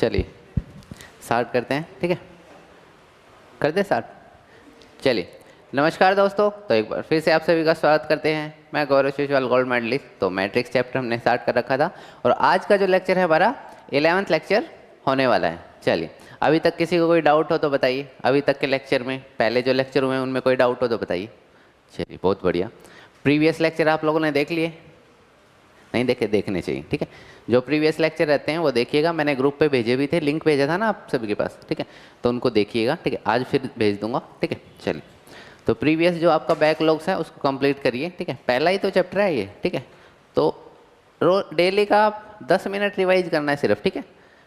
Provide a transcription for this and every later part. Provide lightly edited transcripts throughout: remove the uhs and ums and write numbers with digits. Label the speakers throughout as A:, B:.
A: चलिए स्टार्ट करते हैं, ठीक है, करते स्टार्ट। चलिए नमस्कार दोस्तों, तो एक बार फिर से आप सभी का स्वागत करते हैं। मैं गौरव शिशवाल, गोल्ड मेडलिस्ट। तो मैट्रिक्स चैप्टर हमने स्टार्ट कर रखा था और आज का जो लेक्चर है हमारा 11th लेक्चर होने वाला है। चलिए, अभी तक किसी को कोई डाउट हो तो बताइए। अभी तक के लेक्चर में, पहले जो लेक्चर हुए हैं उनमें कोई डाउट हो तो बताइए। चलिए बहुत बढ़िया। प्रीवियस लेक्चर आप लोगों ने देख लिए? नहीं देखे? देखने चाहिए, ठीक है। जो प्रीवियस लेक्चर रहते हैं वो देखिएगा, मैंने ग्रुप पे भेजे भी थे, लिंक भेजा था ना आप सभी के पास, ठीक है, तो उनको देखिएगा, ठीक है। आज फिर भेज दूंगा, ठीक है। चलिए, तो प्रीवियस जो आपका बैकलॉग्स है उसको कंप्लीट करिए, ठीक है। पहला ही तो चैप्टर है ये, ठीक है। तो डेली का आप 10 मिनट रिवाइज करना है सिर्फ, ठीक है।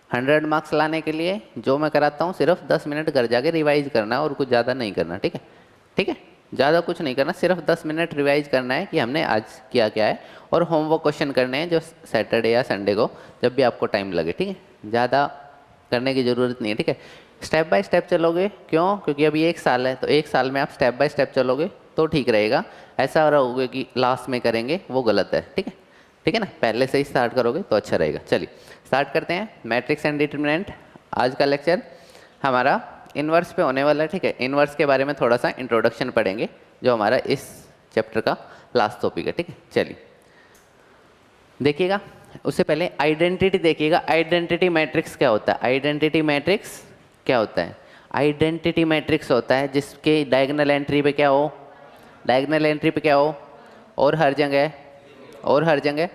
A: 100 मार्क्स लाने के लिए जो मैं कराता हूँ सिर्फ 10 मिनट घर जाके रिवाइज करना है और कुछ ज़्यादा नहीं करना, ठीक है, ठीक है। ज़्यादा कुछ नहीं करना, सिर्फ 10 मिनट रिवाइज करना है कि हमने आज किया क्या है, और होमवर्क क्वेश्चन करने हैं जो सैटरडे या संडे को जब भी आपको टाइम लगे, ठीक है। ज़्यादा करने की ज़रूरत नहीं है, ठीक है। स्टेप बाय स्टेप चलोगे, क्यों? क्योंकि अभी 1 साल है, तो 1 साल में आप स्टेप बाय स्टेप चलोगे तो ठीक रहेगा। ऐसा रहोगे कि लास्ट में करेंगे, वो गलत है, ठीक है, ठीक है ना। पहले से ही स्टार्ट करोगे तो अच्छा रहेगा। चलिए स्टार्ट करते हैं। मैट्रिक्स एंड डिटरमिनेंट, आज का लेक्चर हमारा इन्वर्स पे होने वाला है, ठीक है। इन्वर्स के बारे में थोड़ा सा इंट्रोडक्शन पढ़ेंगे, जो हमारा इस चैप्टर का लास्ट टॉपिक है, ठीक है। चलिए देखिएगा, उससे पहले आइडेंटिटी देखिएगा। आइडेंटिटी मैट्रिक्स क्या होता है? आइडेंटिटी मैट्रिक्स क्या होता है? आइडेंटिटी मैट्रिक्स होता है जिसके डायगोनल एंट्री पे क्या हो, डायगोनल एंट्री पे क्या हो, और हर जगह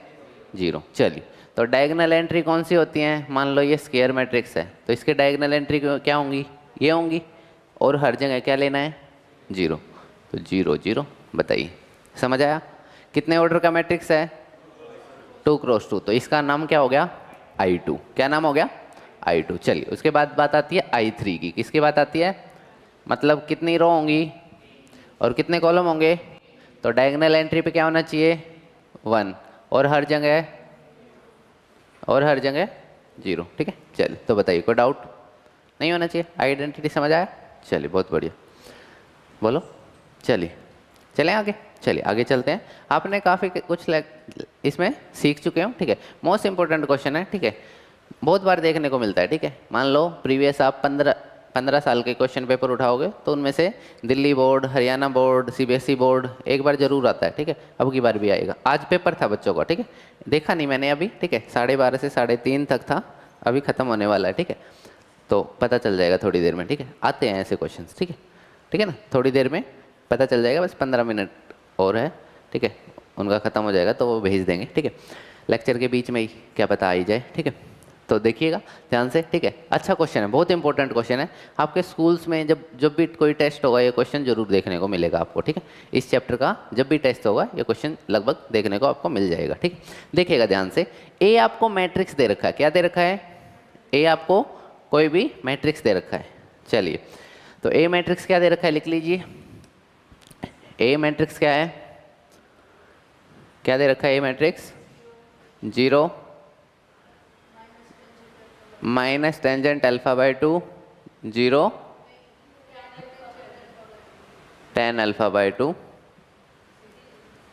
A: जीरो। चलिए, तो डायगोनल एंट्री कौन सी होती है? मान लो ये स्क्वायर मैट्रिक्स है, तो इसके डायगोनल एंट्री क्या होंगी? ये होंगी, और हर जगह क्या लेना है? जीरो। तो 0 0, बताइए, समझ आया? कितने ऑर्डर का मैट्रिक्स है? 2 क्रॉस 2, तो इसका नाम क्या हो गया? I2। क्या नाम हो गया? I2। चलिए, उसके बाद बात आती है I3 की। किसकी बात आती है? मतलब कितनी रो होंगी और कितने कॉलम होंगे? तो डायगोनल एंट्री पे क्या होना चाहिए? 1, और हर जगह 0, ठीक है। चलिए, तो बताइए, कोई डाउट नहीं होना चाहिए? आइडेंटिटी समझ आया? चलिए बहुत बढ़िया, बोलो। चलिए चलें आगे, चलिए आगे चलते हैं। आपने काफ़ी कुछ इसमें सीख चुके हो, ठीक है। मोस्ट इंपॉर्टेंट क्वेश्चन है, ठीक है, बहुत बार देखने को मिलता है, ठीक है। मान लो प्रीवियस आप 15 साल के क्वेश्चन पेपर उठाओगे तो उनमें से Delhi board, Haryana board, CBSE board एक बार जरूर आता है, ठीक है। अब की बार भी आएगा। आज पेपर था बच्चों का, ठीक है, देखा नहीं मैंने अभी, ठीक है। 12:30 से 3:30 तक था, अभी ख़त्म होने वाला है, ठीक है। तो पता चल जाएगा थोड़ी देर में, ठीक है। आते हैं ऐसे क्वेश्चंस, ठीक है, ठीक है ना। थोड़ी देर में पता चल जाएगा, बस 15 मिनट और है, ठीक है। उनका ख़त्म हो जाएगा तो वो भेज देंगे, ठीक है। लेक्चर के बीच में ही क्या पता आ ही जाए, ठीक है। तो देखिएगा ध्यान से, ठीक है। अच्छा क्वेश्चन है, बहुत इंपॉर्टेंट क्वेश्चन है। आपके स्कूल्स में जब भी कोई टेस्ट होगा ये क्वेश्चन जरूर देखने को मिलेगा आपको, ठीक है। इस चैप्टर का जब भी टेस्ट होगा ये क्वेश्चन लगभग देखने को आपको मिल जाएगा, ठीक है। देखिएगा ध्यान से। ए आपको मैट्रिक्स दे रखा है, क्या दे रखा है? ए आपको कोई भी मैट्रिक्स दे रखा है। चलिए, तो ए मैट्रिक्स क्या दे रखा है, लिख लीजिए। ए मैट्रिक्स क्या है? क्या दे रखा है A matrix? 0 minus tangent alpha by 2, 0 tan alpha by 2,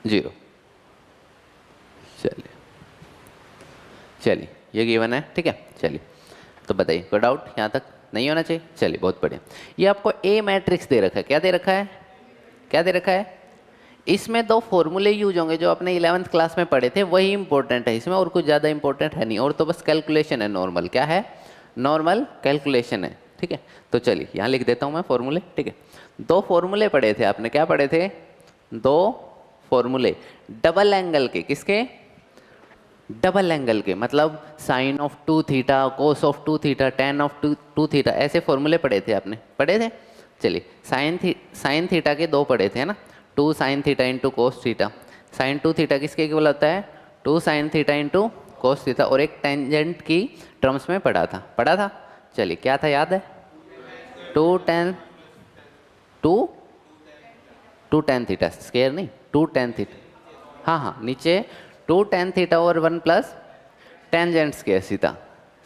A: 0। चलिए ये गिवन है, ठीक है। चलिए, तो बताइए, कोई डाउट यहाँ तक नहीं होना चाहिए? चलिए बहुत बढ़िया। ये आपको ए मैट्रिक्स दे रखा है। क्या दे रखा है? क्या दे रखा है? इसमें 2 फॉर्मूले यूज होंगे जो आपने 11th क्लास में पढ़े थे, वही इंपॉर्टेंट है इसमें, और कुछ ज़्यादा इंपॉर्टेंट है नहीं। और तो बस कैलकुलेशन है नॉर्मल। क्या है? नॉर्मल कैलकुलेशन है, ठीक है। तो चलिए यहाँ लिख देता हूँ मैं फॉर्मूले, ठीक है। 2 फॉर्मूले पढ़े थे आपने। क्या पढ़े थे? 2 फॉर्मूले डबल एंगल के। किसके? डबल एंगल के, मतलब sine of 2 theta, cos of 2 theta, tan of 2 theta, ऐसे फॉर्मूले पढ़े थे आपने, पढ़े थे। चलिए, साइन थीटा के 2 पढ़े थे, है ना। 2 sin theta into cos theta. Sine 2 theta किसके इक्वल होता है? 2 sin theta into cos theta. और एक टेंजेंट की टर्म्स में पढ़ा था। चलिए क्या था, याद है? 2 tan थीटा, स्क्वायर नहीं, 2 tan थीटा। हाँ, नीचे 2 tan थीटा और 1 plus tangent square theta.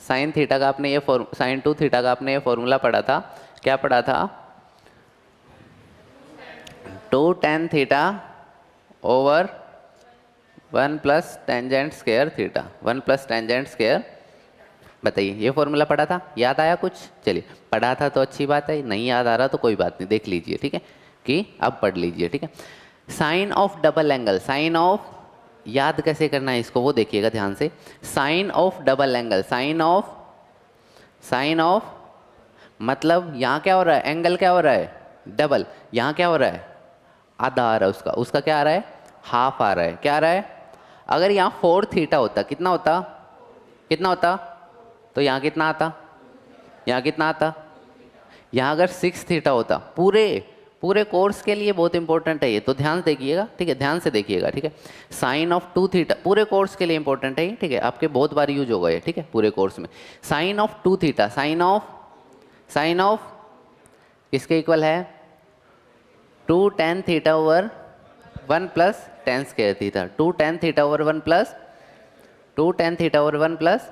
A: Sine theta का आपने साइन 2 थीटा का आपने ये फॉर्मूला पढ़ा था। क्या पढ़ा था? 2 tan theta over 1 plus tangent square theta, 1 plus tangent square बताइए, ये फॉर्मूला पढ़ा था, याद आया कुछ? चलिए, पढ़ा था तो अच्छी बात है, नहीं याद आ रहा तो कोई बात नहीं, देख लीजिए, ठीक है, कि अब पढ़ लीजिए, ठीक है। Sine of double angle, sine of, याद कैसे करना है इसको वो देखिएगा ध्यान से। Sine of double angle, sine of मतलब यहाँ क्या हो रहा है, एंगल क्या हो रहा है, डबल, यहाँ क्या हो रहा है, आधा आ रहा है उसका, उसका क्या आ रहा है, हाफ आ रहा है, क्या आ रहा है। अगर यहाँ 4 थीटा होता, कितना होता, कितना होता, तो यहाँ कितना आता, यहाँ कितना आता, यहाँ अगर 6 थीटा होता, पूरे पूरे कोर्स के लिए बहुत इंपॉर्टेंट है ये, तो ध्यान से देखिएगा, ठीक है, ध्यान से देखिएगा, ठीक है। साइन ऑफ 2 थीटा पूरे कोर्स के लिए इंपॉर्टेंट है, ठीक है, आपके बहुत बार यूज होगा ये, ठीक है, पूरे कोर्स में। Sine of 2 theta, sine of किसके इक्वल है, 2 tan theta over 1 plus tan square theta, 2 tan theta over 1 plus 2 tan theta over 1 plus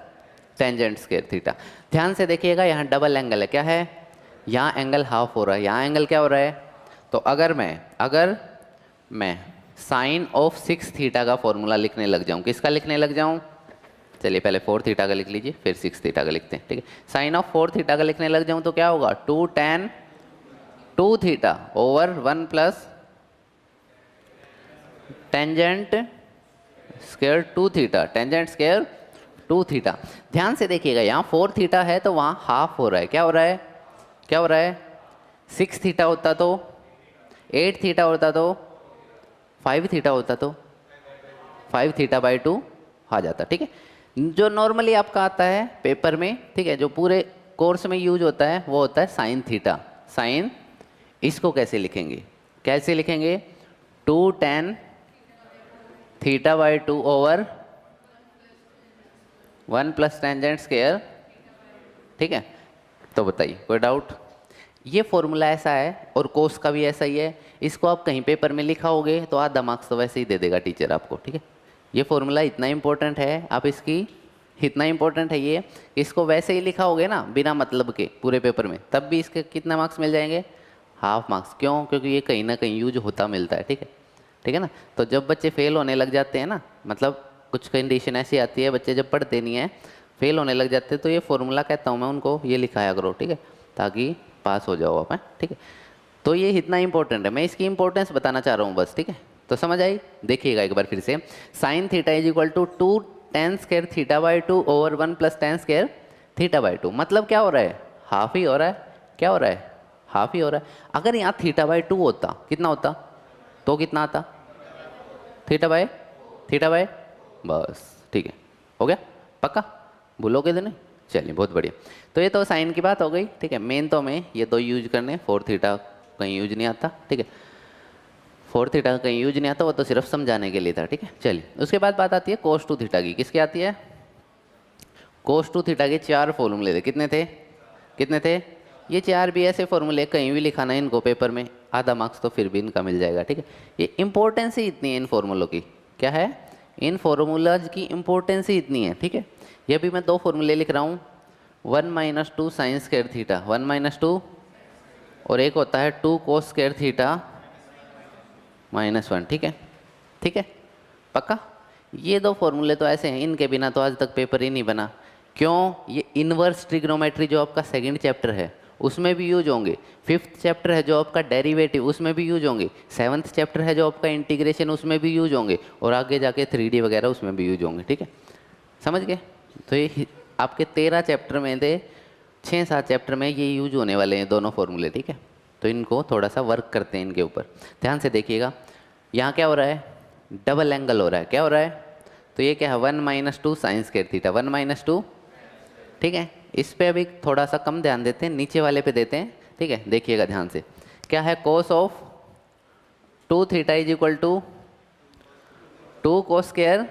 A: tangent square theta. ध्यान से देखिएगा, यहाँ डबल एंगल है, क्या है, यहाँ एंगल हाफ हो रहा है, यहाँ एंगल क्या हो रहा है। तो अगर मैं साइन ऑफ 6 थीटा का फॉर्मूला लिखने लग जाऊँ, किसका लिखने लग जाऊँ, चलिए पहले 4 थीटा का लिख लीजिए, फिर 6 थीटा का लिखते हैं, ठीक है। साइन ऑफ 4 थीटा का लिखने लग जाऊँ तो क्या होगा, 2 tan 2 theta over 1 plus tangent square 2 theta, tangent square 2 theta. ध्यान से देखिएगा, यहाँ 4 थीटा है तो वहाँ हाफ हो रहा है, क्या हो रहा है, क्या हो रहा है, 6 थीटा होता तो 8 थीटा होता तो 5 थीटा होता तो 5 थीटा बाई 2 आ जाता, ठीक है। जो नॉर्मली आपका आता है पेपर में, ठीक है, जो पूरे कोर्स में यूज होता है वो होता है साइन थीटा, साइन, इसको कैसे लिखेंगे, कैसे लिखेंगे, 2 tan theta by 2 over 1 plus tangent square, ठीक है। तो बताइए, कोई डाउट, ये फॉर्मूला ऐसा है और कोस का भी ऐसा ही है, इसको आप कहीं पेपर में लिखाओगे तो आधा मार्क्स तो वैसे ही दे देगा टीचर आपको, ठीक है। ये फॉर्मूला इतना इंपॉर्टेंट है, आप इसकी, इतना इंपॉर्टेंट है ये, इसको वैसे ही लिखाओगे ना बिना मतलब के पूरे पेपर में, तब भी इसके कितना मार्क्स मिल जाएंगे, हाफ मार्क्स। क्यों, क्योंकि ये कहीं ना कहीं यूज होता मिलता है, ठीक है, ठीक है ना। तो जब बच्चे फेल होने लग जाते हैं ना, मतलब कुछ कंडीशन ऐसी आती है, बच्चे जब पढ़ते नहीं है फेल होने लग जाते हैं, तो ये फॉर्मूला कहता हूँ मैं उनको, ये लिखाया करो, ठीक है, ताकि पास हो जाओ आप, ठीक है। तो ये इतना इंपॉर्टेंट है, मैं इसकी इंपॉर्टेंस बताना चाह रहा हूँ बस, ठीक है। तो समझ आई, देखिएगा एक बार फिर से, sine theta is equal to 2 tan square theta by 2 over 1 plus tan square theta by 2, मतलब क्या हो रहा है, हाफ ही हो रहा है, क्या हो रहा है, हाफ ही हो रहा है। अगर यहाँ थीटा बाई 2 होता, कितना होता, तो कितना आता, थीटा बाई, बस, ठीक है, हो गया, पक्का, भूलोगे तो नहीं, चलिए बहुत बढ़िया। तो ये तो साइन की बात हो गई, ठीक है। मेन तो हमें ये दो यूज करने, 4 थीटा कहीं यूज नहीं आता, ठीक है, 4 थीटा कहीं यूज नहीं आता, वो तो सिर्फ समझाने के लिए था, ठीक है। चलिए, उसके बाद बात आती है cos 2 थीटा की, किसकी आती है, cos 2 थीटा के 4 फॉर्मूले थे, कितने थे, कितने थे, ये 4 भी ऐसे फॉर्मूले, कहीं भी लिखाना है इनको पेपर में, आधा मार्क्स तो फिर भी इनका मिल जाएगा, ठीक है। ये इंपॉर्टेंस ही इतनी है इन फॉर्मूलों की, क्या है, इन फॉर्मूलाज की इंपॉर्टेंस ही इतनी है, ठीक है। ये भी मैं 2 फॉर्मूले लिख रहा हूँ, 1 minus 2 sine square theta, 1 minus 2, और एक होता है 2 कोस स्क्वायर थीटा -1, ठीक है, ठीक है, पक्का। ये 2 फॉर्मूले तो ऐसे हैं, इनके बिना तो आज तक पेपर ही नहीं बना। क्यों, ये इनवर्स ट्रिग्नोमेट्री जो आपका सेकंड चैप्टर है उसमें भी यूज होंगे, 5th चैप्टर है जो आपका डेरिवेटिव उसमें भी यूज होंगे, 7th चैप्टर है जो आपका इंटीग्रेशन उसमें भी यूज होंगे, और आगे जाके 3D वगैरह उसमें भी यूज होंगे, ठीक है, समझ गए। तो ये आपके 13 चैप्टर में थे, 6-7 चैप्टर में ये यूज होने वाले हैं दोनों फॉर्मूले, ठीक है। तो इनको थोड़ा सा वर्क करते हैं इनके ऊपर, ध्यान से देखिएगा। यहाँ क्या हो रहा है, डबल एंगल हो रहा है, क्या हो रहा है, तो ये क्या है, 1 minus 2 sine square theta, 1 minus 2, ठीक है। इस पे अभी थोड़ा सा कम ध्यान देते हैं, नीचे वाले पे देते हैं, ठीक है, देखिएगा ध्यान से। क्या है, cos of 2 theta is equal to 2 cos square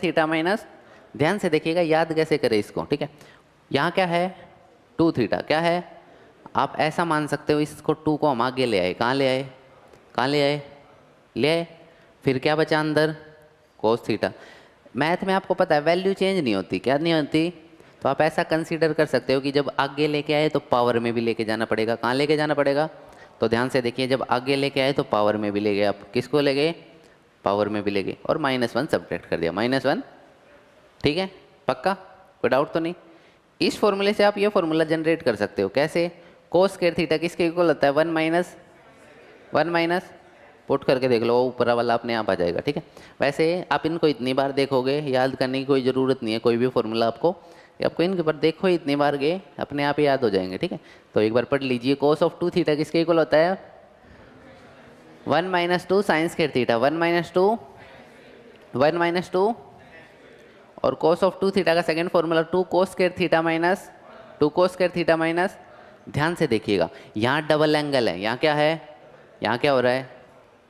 A: theta minus, ध्यान से देखिएगा, याद कैसे करें इसको, ठीक है। यहाँ क्या है, 2 थीटा, क्या है, आप ऐसा मान सकते हो, इसको 2 को हम आगे ले आए, कहाँ ले आए, कहाँ ले आए, ले आए, फिर क्या बचा अंदर, कोस थीटा। मैथ में आपको पता है वैल्यू चेंज नहीं होती, क्या नहीं होती, तो आप ऐसा कंसीडर कर सकते हो कि जब आगे लेके आए तो पावर में भी लेके जाना पड़ेगा, कहाँ लेके जाना पड़ेगा, तो ध्यान से देखिए, जब आगे लेके आए तो पावर में भी ले गए, आप किसको ले गए, पावर में भी ले गए, और -1 सब्ट्रैक्ट कर दिया, -1, ठीक है, पक्का, कोई डाउट तो नहीं। इस फॉर्मूले से आप ये फॉर्मूला जनरेट कर सकते हो। कैसे? कोस स्क्वायर थीटा किसके इक्वल होता है? वन माइनस पुट करके देख लो, ऊपर वाला अपने आप आ जाएगा। ठीक है, वैसे आप इनको इतनी बार देखोगे, याद करने की कोई ज़रूरत नहीं है कोई भी फॉर्मूला आपको इनके ऊपर देखो इतनी बार गए अपने आप ही याद हो जाएंगे। ठीक है, तो एक बार पढ़ लीजिए। कोस ऑफ 2 थीटा किसके इक्वल होता है? 1 minus 2 sine square theta, 1 minus 2 और कोस ऑफ 2 थीटा का second formula 2 cos square theta minus 2 cos square theta minus, ध्यान से देखिएगा यहाँ डबल एंगल है, यहाँ क्या है, यहाँ क्या हो रहा है,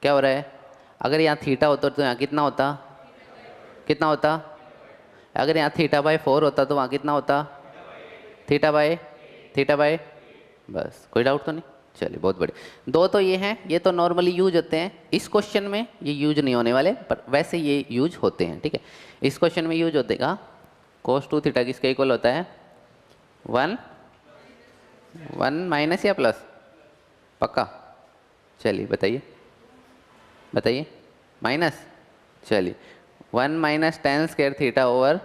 A: क्या हो रहा है? अगर यहाँ थीटा होता तो यहाँ कितना होता? अगर यहाँ थीटा बाय 4 होता तो वहाँ कितना होता? थीटा बाय, बस कोई डाउट तो नहीं। चलिए बहुत बढ़िया। दो तो ये हैं, ये तो नॉर्मली यूज होते हैं। इस क्वेश्चन में ये यूज नहीं होने वाले, पर वैसे ये यूज होते हैं। ठीक है, इस क्वेश्चन में यूज होतेगा। कोस 2 थीटा किसके इक्वल होता है? 1 माइनस या प्लस? पक्का? चलिए बताइए माइनस। चलिए 1 minus ten square theta over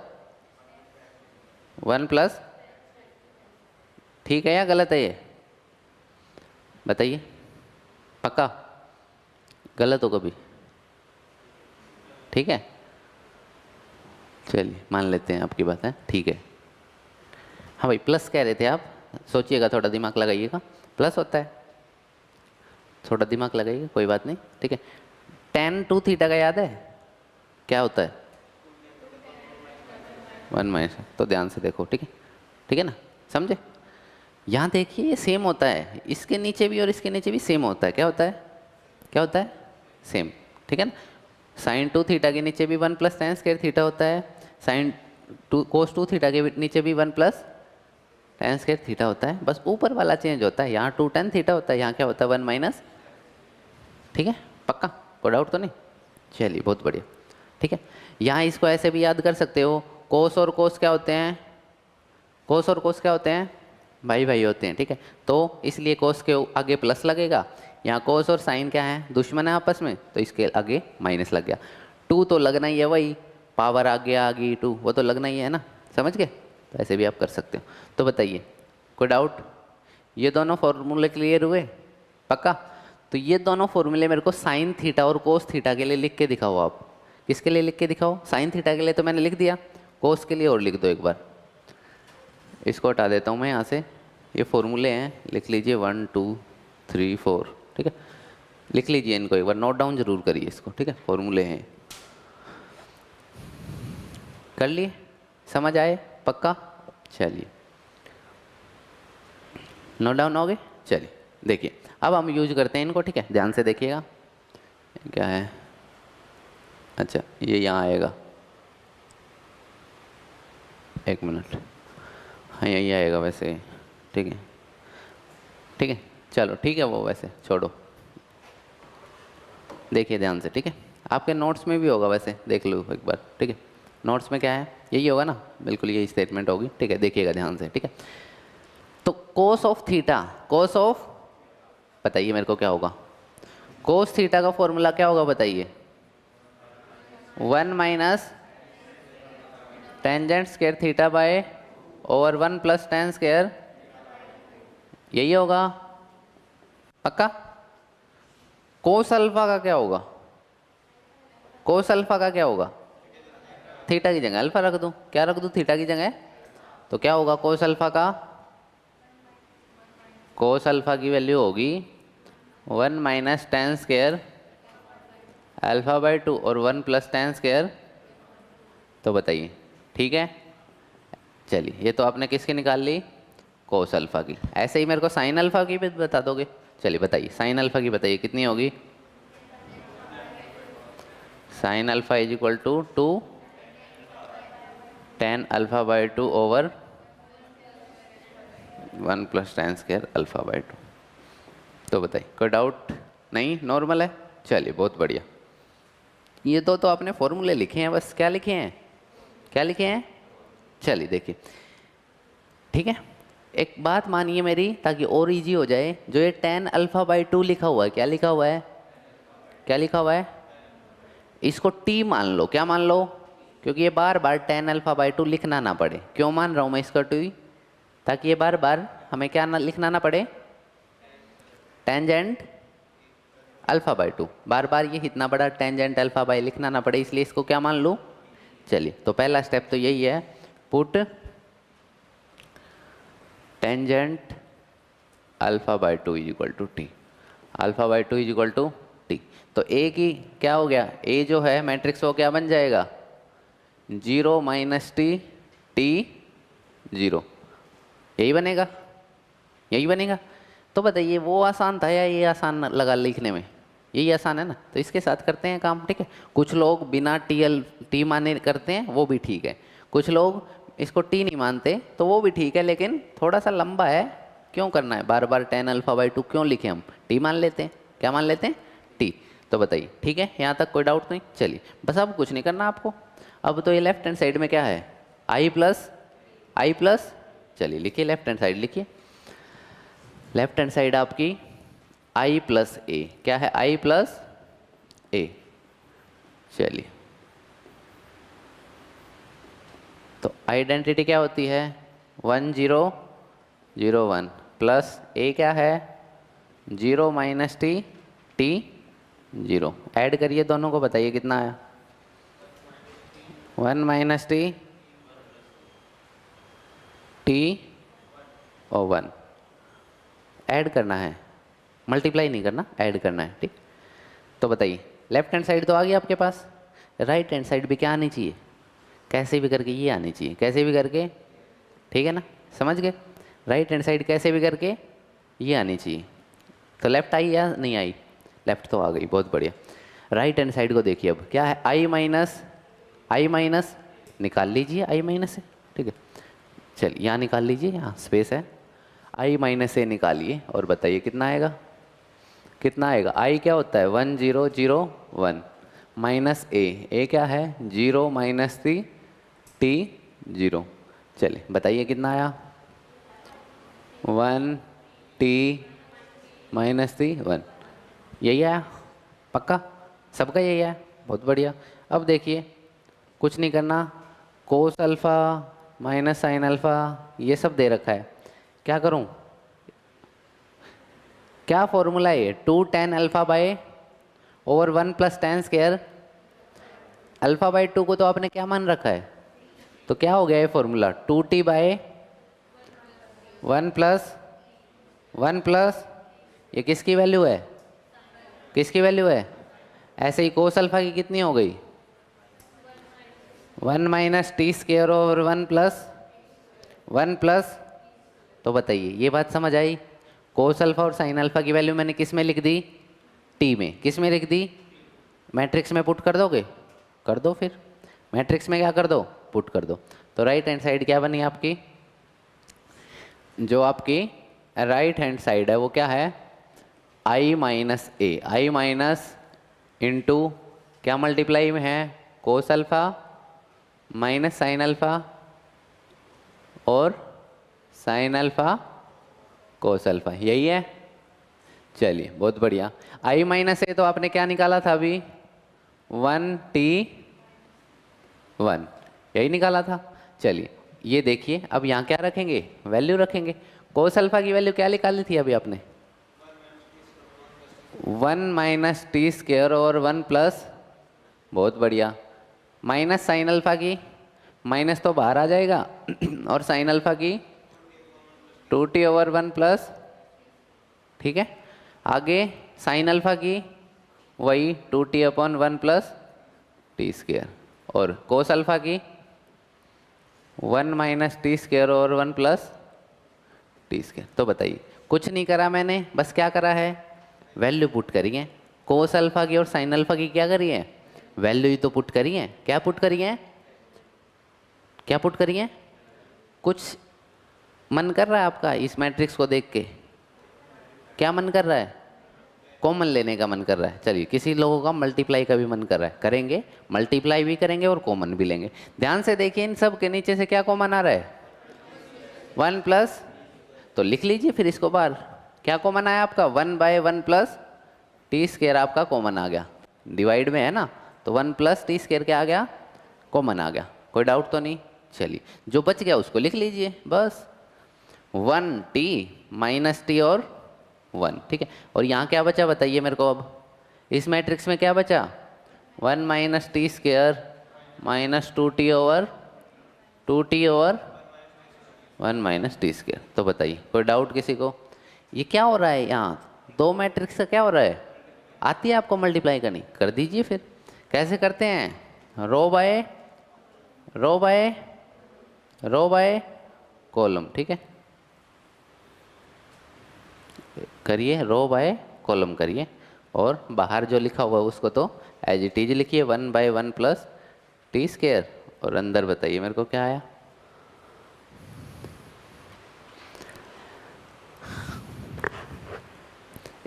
A: 1 plus, ठीक है या गलत है ये? बताइए, पक्का? गलत हो कभी? ठीक है, चलिए मान लेते हैं आपकी बात है, ठीक है। हाँ भाई, प्लस कह रहे थे आप, सोचिएगा, थोड़ा दिमाग लगाइएगा। प्लस होता है, थोड़ा दिमाग लगाइएगा, कोई बात नहीं। ठीक है, tan 2 थीटा का याद है क्या होता है? 1 माइनस, तो ध्यान से देखो। ठीक है ना, समझे? यहाँ देखिए ये सेम होता है, इसके नीचे भी और इसके नीचे भी सेम होता है। क्या होता है? सेम। ठीक है ना, साइन 2 थीटा के नीचे भी 1 प्लस टेन स्क्वायर थीटा होता है, साइन 2 कोस 2 थीटा के नीचे भी 1 प्लस टेन स्क्वायर थीटा होता है, बस ऊपर वाला चेंज होता है। यहाँ 2 tan थीटा होता है, यहाँ क्या होता है? 1 माइनस। ठीक है, पक्का? कोई डाउट तो नहीं? चलिए बहुत बढ़िया। ठीक है, यहाँ इसको ऐसे भी याद कर सकते हो, कोस और कोस क्या होते हैं? भाई होते हैं। ठीक है, तो इसलिए कोस के आगे प्लस लगेगा। यहाँ कोस और साइन क्या है? दुश्मन है आपस में, तो इसके आगे माइनस लग गया। 2 तो लगना ही है, वही पावर आगे आ गई 2, वो तो लगना ही है ना, समझ गए? तो ऐसे भी आप कर सकते हो। तो बताइए, कोई डाउट? ये दोनों फॉर्मूले क्लियर हुए? पक्का? तो ये दोनों फॉर्मूले मेरे को साइन थीटा और कोस थीटा के लिए लिख के दिखाओ। आप किसके लिए लिख के दिखाओ? साइन थीटा के लिए तो मैंने लिख दिया, कोस के लिए और लिख दो एक बार। इसको हटा देता हूँ मैं यहाँ से, ये फॉर्मूले हैं, लिख लीजिए 1 2 3 4। ठीक है, लिख लीजिए इनको एक बार, नोट डाउन जरूर करिए इसको। ठीक है, फॉर्मूले हैं, कर लिए? समझ आए? पक्का? चलिए नोट डाउन हो गए। चलिए देखिए, अब हम यूज करते हैं इनको। ठीक है, ध्यान से देखिएगा। क्या है? अच्छा, ये यहाँ आएगा, एक मिनट, हाँ यही आएगा वैसे। ठीक है, चलो ठीक है, वो वैसे छोड़ो, देखिए ध्यान से। ठीक है, आपके नोट्स में भी होगा वैसे, देख लो एक बार। ठीक है, नोट्स में क्या है? यही होगा ना, बिल्कुल यही स्टेटमेंट होगी। ठीक है, देखिएगा ध्यान से। ठीक है, तो कोस ऑफ थीटा, बताइए मेरे को क्या होगा? कोस थीटा का फॉर्मूला क्या होगा बताइए? 1 minus tangent square theta by over 1 plus tan square, यही होगा? पक्का? कोस अल्फा का क्या होगा? थीटा की जगह अल्फा रख दूं, क्या रख दूं? थीटा की जगह। तो क्या होगा कोस अल्फा का? कोस अल्फा की वैल्यू होगी 1 minus ten square alpha by 2 और 1 प्लस टेन स्क्वायर। तो बताइए, ठीक है? चलिए, ये तो आपने किसकी निकाल ली? कोस अल्फा की। ऐसे ही मेरे को साइन अल्फा की भी बता दोगे? चलिए बताइए, साइन अल्फा की बताइए कितनी होगी? Sine alpha is equal to 2 tan alpha by 2 over 1 plus tan square alpha by 2। तो बताइए, कोई डाउट नहीं? नॉर्मल है? चलिए बहुत बढ़िया। ये तो आपने फॉर्मूले लिखे हैं बस। क्या लिखे हैं? चलिए देखिए, ठीक है, एक बात मानिए मेरी, ताकि और इजी हो जाए। जो ये tan अल्फा बाई 2 लिखा हुआ है, क्या लिखा हुआ है? इसको t मान लो। क्या मान लो? क्योंकि ये बार बार tan अल्फा बाई टू लिखना ना पड़े। क्यों मान रहा हूँ मैं इसका टू, ताकि ये बार बार हमें क्या ना लिखना ना पड़े, टेंजेंट अल्फा बाई टू, बार बार ये इतना बड़ा टेंजेंट अल्फा बाई लिखना ना पड़े, इसलिए इसको क्या मान लूँ। चलिए तो पहला स्टेप तो यही है, put tangent alpha by two is equal to T, alpha by two is equal to T. तो ए की क्या हो गया, ए जो है मैट्रिक्स वो क्या बन जाएगा, 0 माइनस टी टी 0, यही बनेगा, यही बनेगा। तो बताइए वो आसान था या ये आसान लगा लिखने में, यही आसान है ना। तो इसके साथ करते हैं काम, ठीक है। कुछ लोग बिना टी माने करते हैं, वो भी ठीक है। कुछ लोग इसको टी नहीं मानते तो वो भी ठीक है, लेकिन थोड़ा सा लंबा है, क्यों करना है बार बार tan अल्फा बाई टू क्यों लिखे, हम टी मान लेते हैं। क्या मान लेते हैं, टी। तो बताइए ठीक है, यहाँ तक कोई डाउट नहीं। चलिए बस अब कुछ नहीं करना आपको। अब तो ये लेफ्ट हैंड साइड में क्या है, आई प्लस, चलिए लिखिए लेफ्ट हैंड साइड लिखिए। लेफ्ट हैंड साइड आपकी आई प्लस ए, क्या है, आई प्लस ए। चलिए तो आइडेंटिटी क्या होती है, 1 0 0 1 प्लस ए क्या है, 0 माइनस टी टी 0। ऐड करिए दोनों को, बताइए कितना आया, 1 माइनस टी टी और 1। ऐड करना है, मल्टीप्लाई नहीं करना, ऐड करना है, ठीक। तो बताइए लेफ्ट हैंड साइड तो आ गई आपके पास, राइट हैंड साइड भी क्या आनी चाहिए, कैसे भी करके ये आनी चाहिए, कैसे भी करके, ठीक है ना, समझ गए। राइट हैंड साइड कैसे भी करके ये आनी चाहिए। तो लेफ्ट आई या नहीं आई, लेफ्ट तो आ गई, बहुत बढ़िया। राइट हैंड साइड को देखिए, अब क्या है, आई माइनस निकाल लीजिए, आई माइनस से, ठीक है। चलिए यहाँ निकाल लीजिए, यहाँ स्पेस है, आई माइनस से निकालिए और बताइए कितना आएगा, कितना आएगा। आई क्या होता है, 1 0 0 1 माइनस ए क्या है, 0 माइनस टी 0। चलिए बताइए कितना आया, 1 टी माइनस टी 1, यही आया, पक्का सबका यही आया, बहुत बढ़िया। अब देखिए कुछ नहीं करना, cos alpha minus sine alpha ये सब दे रखा है, क्या करूं, क्या फॉर्मूला है ये, 2 tan alpha bye over 1 plus tan square. Alpha by 2 को तो आपने क्या मान रखा है, तो क्या हो गया ये फॉर्मूला, 2t बाय 1 प्लस ये किसकी वैल्यू है, किसकी वैल्यू है, ऐसे ही कोस अल्फ़ा की कितनी हो गई, 1 minus T square over 1 plus. तो बताइए ये बात समझ आई, कोस अल्फ़ा और साइन अल्फ़ा की वैल्यू मैंने किस में लिख दी, टी में, किस में लिख दी, मैट्रिक्स में पुट कर दोगे, कर दो, फिर मैट्रिक्स में क्या कर दो, पुट कर दो। तो राइट हैंड साइड क्या बनी आपकी, जो आपकी राइट हैंड साइड है वो क्या है, आई माइनस ए, आई माइनस इंटू क्या मल्टीप्लाई में है, cos alpha minus sine alpha और साइन अल्फ़ा कोस अल्फ़ा, यही है। चलिए बहुत बढ़िया। आई माइनस ए तो आपने क्या निकाला था अभी, 1t 1, यही निकाला था। चलिए ये देखिए, अब यहाँ क्या रखेंगे, वैल्यू रखेंगे। कोस अल्फ़ा की वैल्यू क्या निकाली थी अभी आपने, 1 माइनस टी स्क्वायर और 1 प्लस, बहुत बढ़िया। माइनस साइन अल्फ़ा की, माइनस तो बाहर आ जाएगा और साइन अल्फ़ा की 2t ओवर 1 प्लस, ठीक है। आगे साइन अल्फ़ा की वही 2t upon 1 plus T square, और कोस अल्फ़ा की 1 माइनस टी स्क्वायर और 1 प्लस टी स्क्वायर। तो बताइए कुछ नहीं करा मैंने, बस क्या करा है, वैल्यू पुट करी है। कोस अल्फ़ा की और साइन अल्फ़ा की क्या करी है, वैल्यू ही तो पुट करी है। क्या पुट करी है, क्या पुट करी है, कुछ मन कर रहा है आपका इस मैट्रिक्स को देख के, क्या मन कर रहा है, कॉमन लेने का मन कर रहा है। चलिए किसी लोगों का मल्टीप्लाई का भी मन कर रहा है, करेंगे, मल्टीप्लाई भी करेंगे और कॉमन भी लेंगे। ध्यान से देखिए इन सब के नीचे से क्या कॉमन आ रहा है, 1 प्लस, तो लिख लीजिए फिर इसको बाहर, क्या कॉमन आया आपका, 1 बाय 1 प्लस टी स्क्वायर आपका कॉमन आ गया, डिवाइड में है ना, तो 1 प्लस टी स्क्वायर क्या आ गया, कॉमन आ गया, कोई डाउट तो नहीं। चलिए जो बच गया उसको लिख लीजिए बस, 1t माइनस टी और 1, ठीक है। और यहाँ क्या बचा बताइए मेरे को, अब इस मैट्रिक्स में क्या बचा, 1 minus T square minus 2t over 2t over 1 minus T square. तो बताइए कोई डाउट किसी को, ये क्या हो रहा है यहाँ, दो मैट्रिक्स का क्या हो रहा है, आती है आपको मल्टीप्लाई करनी, कर दीजिए फिर। कैसे करते हैं, row by row by row by column, ठीक है। करिए रो बाय कॉलम करिए, और बाहर जो लिखा हुआ है उसको तो एज इट इज लिखिए, 1 बाय 1 प्लस टी स्क्वेयर, और अंदर बताइए मेरे को क्या आया।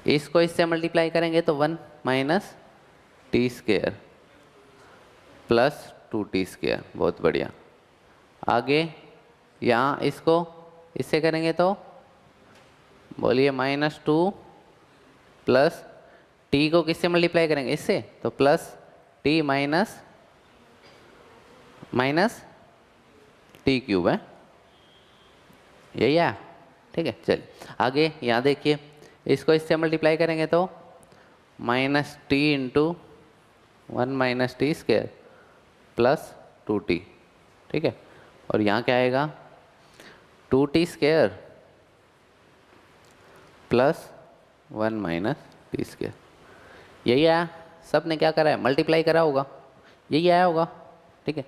A: इसको इससे मल्टीप्लाई करेंगे तो 1 minus T square plus 2t square, बहुत बढ़िया। आगे यहाँ इसको इससे करेंगे तो बोलिए -2 प्लस टी को किससे मल्टीप्लाई करेंगे, इससे, तो plus T minus T cube है, यही है, ठीक है। चलिए आगे यहाँ देखिए, इसको इससे मल्टीप्लाई करेंगे तो -t into 1 minus T square plus 2t, ठीक है। और यहाँ क्या आएगा, 2t square plus 1 minus T square, यही आया। सब ने क्या करा है, मल्टीप्लाई करा होगा, यही आया होगा, ठीक है।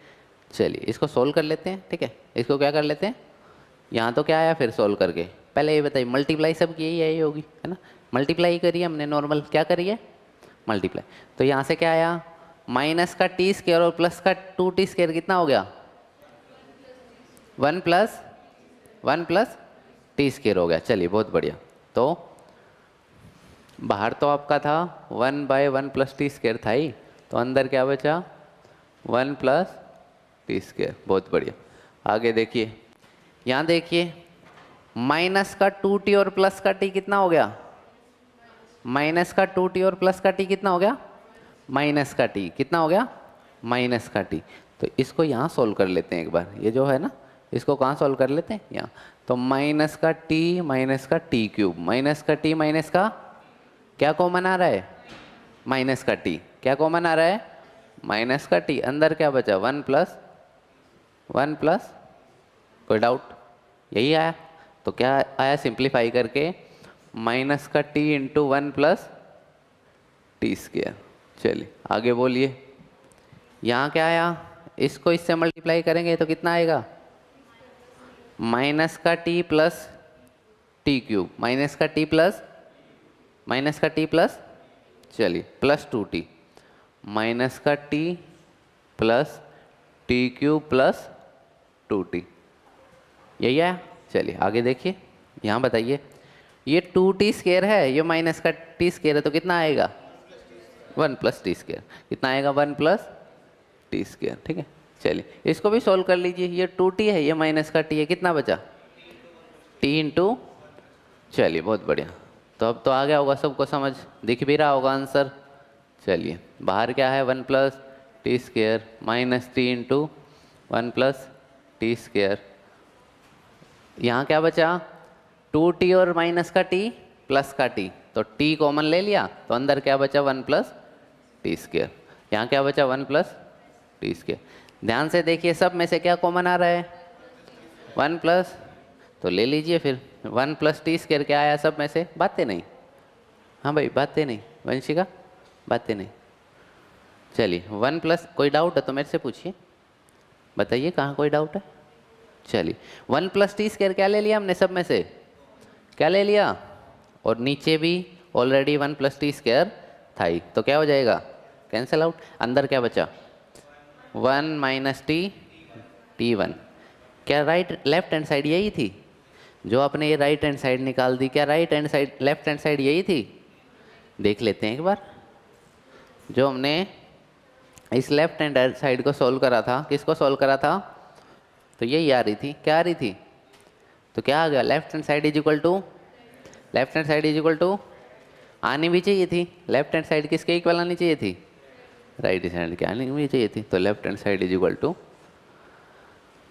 A: चलिए इसको सोल्व कर लेते हैं, ठीक है। इसको क्या कर लेते हैं, यहाँ तो क्या आया फिर सोल्व करके, पहले ये बताइए मल्टीप्लाई सब की यही आई होगी, है ना, मल्टीप्लाई करिए हमने, नॉर्मल क्या करिए मल्टीप्लाई। तो यहाँ से क्या आया, माइनस का टी स्क्वेयर और प्लस का 2t स्क्वेयर कितना हो गया, 1 प्लस टी स्क्वेयर हो गया। चलिए बहुत बढ़िया। तो बाहर तो आपका था 1 बाय 1 प्लस टी स्क्वेयर था ही, तो अंदर क्या बचा, 1 प्लस टी स्क्वेयर, बहुत बढ़िया। आगे देखिए, यहाँ देखिए माइनस का 2t और प्लस का t कितना हो गया, माइनस का 2t और प्लस का t कितना हो गया, माइनस का t कितना हो गया, माइनस का t। तो इसको यहाँ सोल्व कर लेते हैं एक बार, ये जो है ना, इसको कहाँ सोल्व कर लेते हैं, यहाँ। तो माइनस का t क्यूब, माइनस का t माइनस का क्या कॉमन आ रहा है, माइनस का t, क्या कॉमन आ रहा है, माइनस का t, अंदर क्या बचा, 1 प्लस, कोई डाउट, यही आया। तो क्या आया, सिंप्लीफाई करके माइनस का t into 1 plus T square. चलिए आगे बोलिए, यहाँ क्या आया, इसको इससे मल्टीप्लाई करेंगे तो कितना आएगा, माइनस का t plus T cube, minus का t प्लस, चलिए प्लस 2t, माइनस का t plus T cube plus 2t, यही है। चलिए आगे देखिए, यहाँ बताइए, ये 2t स्क्वेयर है, ये माइनस का t स्क्वेयर है, तो कितना आएगा, 1 प्लस टी स्क्वेयर, कितना आएगा, 1 प्लस टी स्क्वेयर, ठीक है। चलिए इसको भी सॉल्व कर लीजिए, ये 2t है, ये माइनस का t है, कितना बचा, t इंटू, चलिए बहुत बढ़िया। तो अब तो आ गया होगा सबको समझ, दिख भी रहा होगा आंसर। चलिए बाहर क्या है, 1 plus T square minus T into 1 plus T square, यहाँ क्या बचा, 2t और माइनस का t प्लस का t, तो t कॉमन ले लिया, तो अंदर क्या बचा, 1 प्लस टी स्क्वेयर, यहाँ क्या बचा, 1 प्लस टी स्क्वेयर। ध्यान से देखिए, सब में से क्या कॉमन आ रहा है, 1 प्लस, तो ले लीजिए फिर 1 प्लस टी स्क्वेयर, क्या आया सब में से, बातें नहीं, हाँ भाई बातें नहीं, वंशिका बातें नहीं। चलिए 1 प्लस, कोई डाउट है तो मेरे से पूछिए, बताइए कहाँ कोई डाउट है। चलिए 1 प्लस टी स्क्वेयर क्या ले लिया हमने, सब में से क्या ले लिया, और नीचे भी ऑलरेडी 1 प्लस टी स्क्वेयर था ही, तो क्या हो जाएगा, कैंसिल आउट। अंदर क्या बचा, 1 माइनस t1, क्या राइट लेफ्ट हैंड साइड यही थी, जो आपने ये राइट हैंड साइड निकाल दी, क्या right hand side left hand side यही थी, देख लेते हैं एक बार। जो हमने इस लेफ्ट हैंड साइड को सॉल्व करा था, किसको सॉल्व करा था, तो यही आ रही थी, क्या आ रही थी, तो क्या आ गया, left hand side is equal to, left hand side is equal to आनी भी चाहिए थी, लेफ्ट हैंड साइड किसके इक्वल आनी चाहिए थी, राइट हैंड क्या लिखनी चाहिए थी, तो left hand side is equal to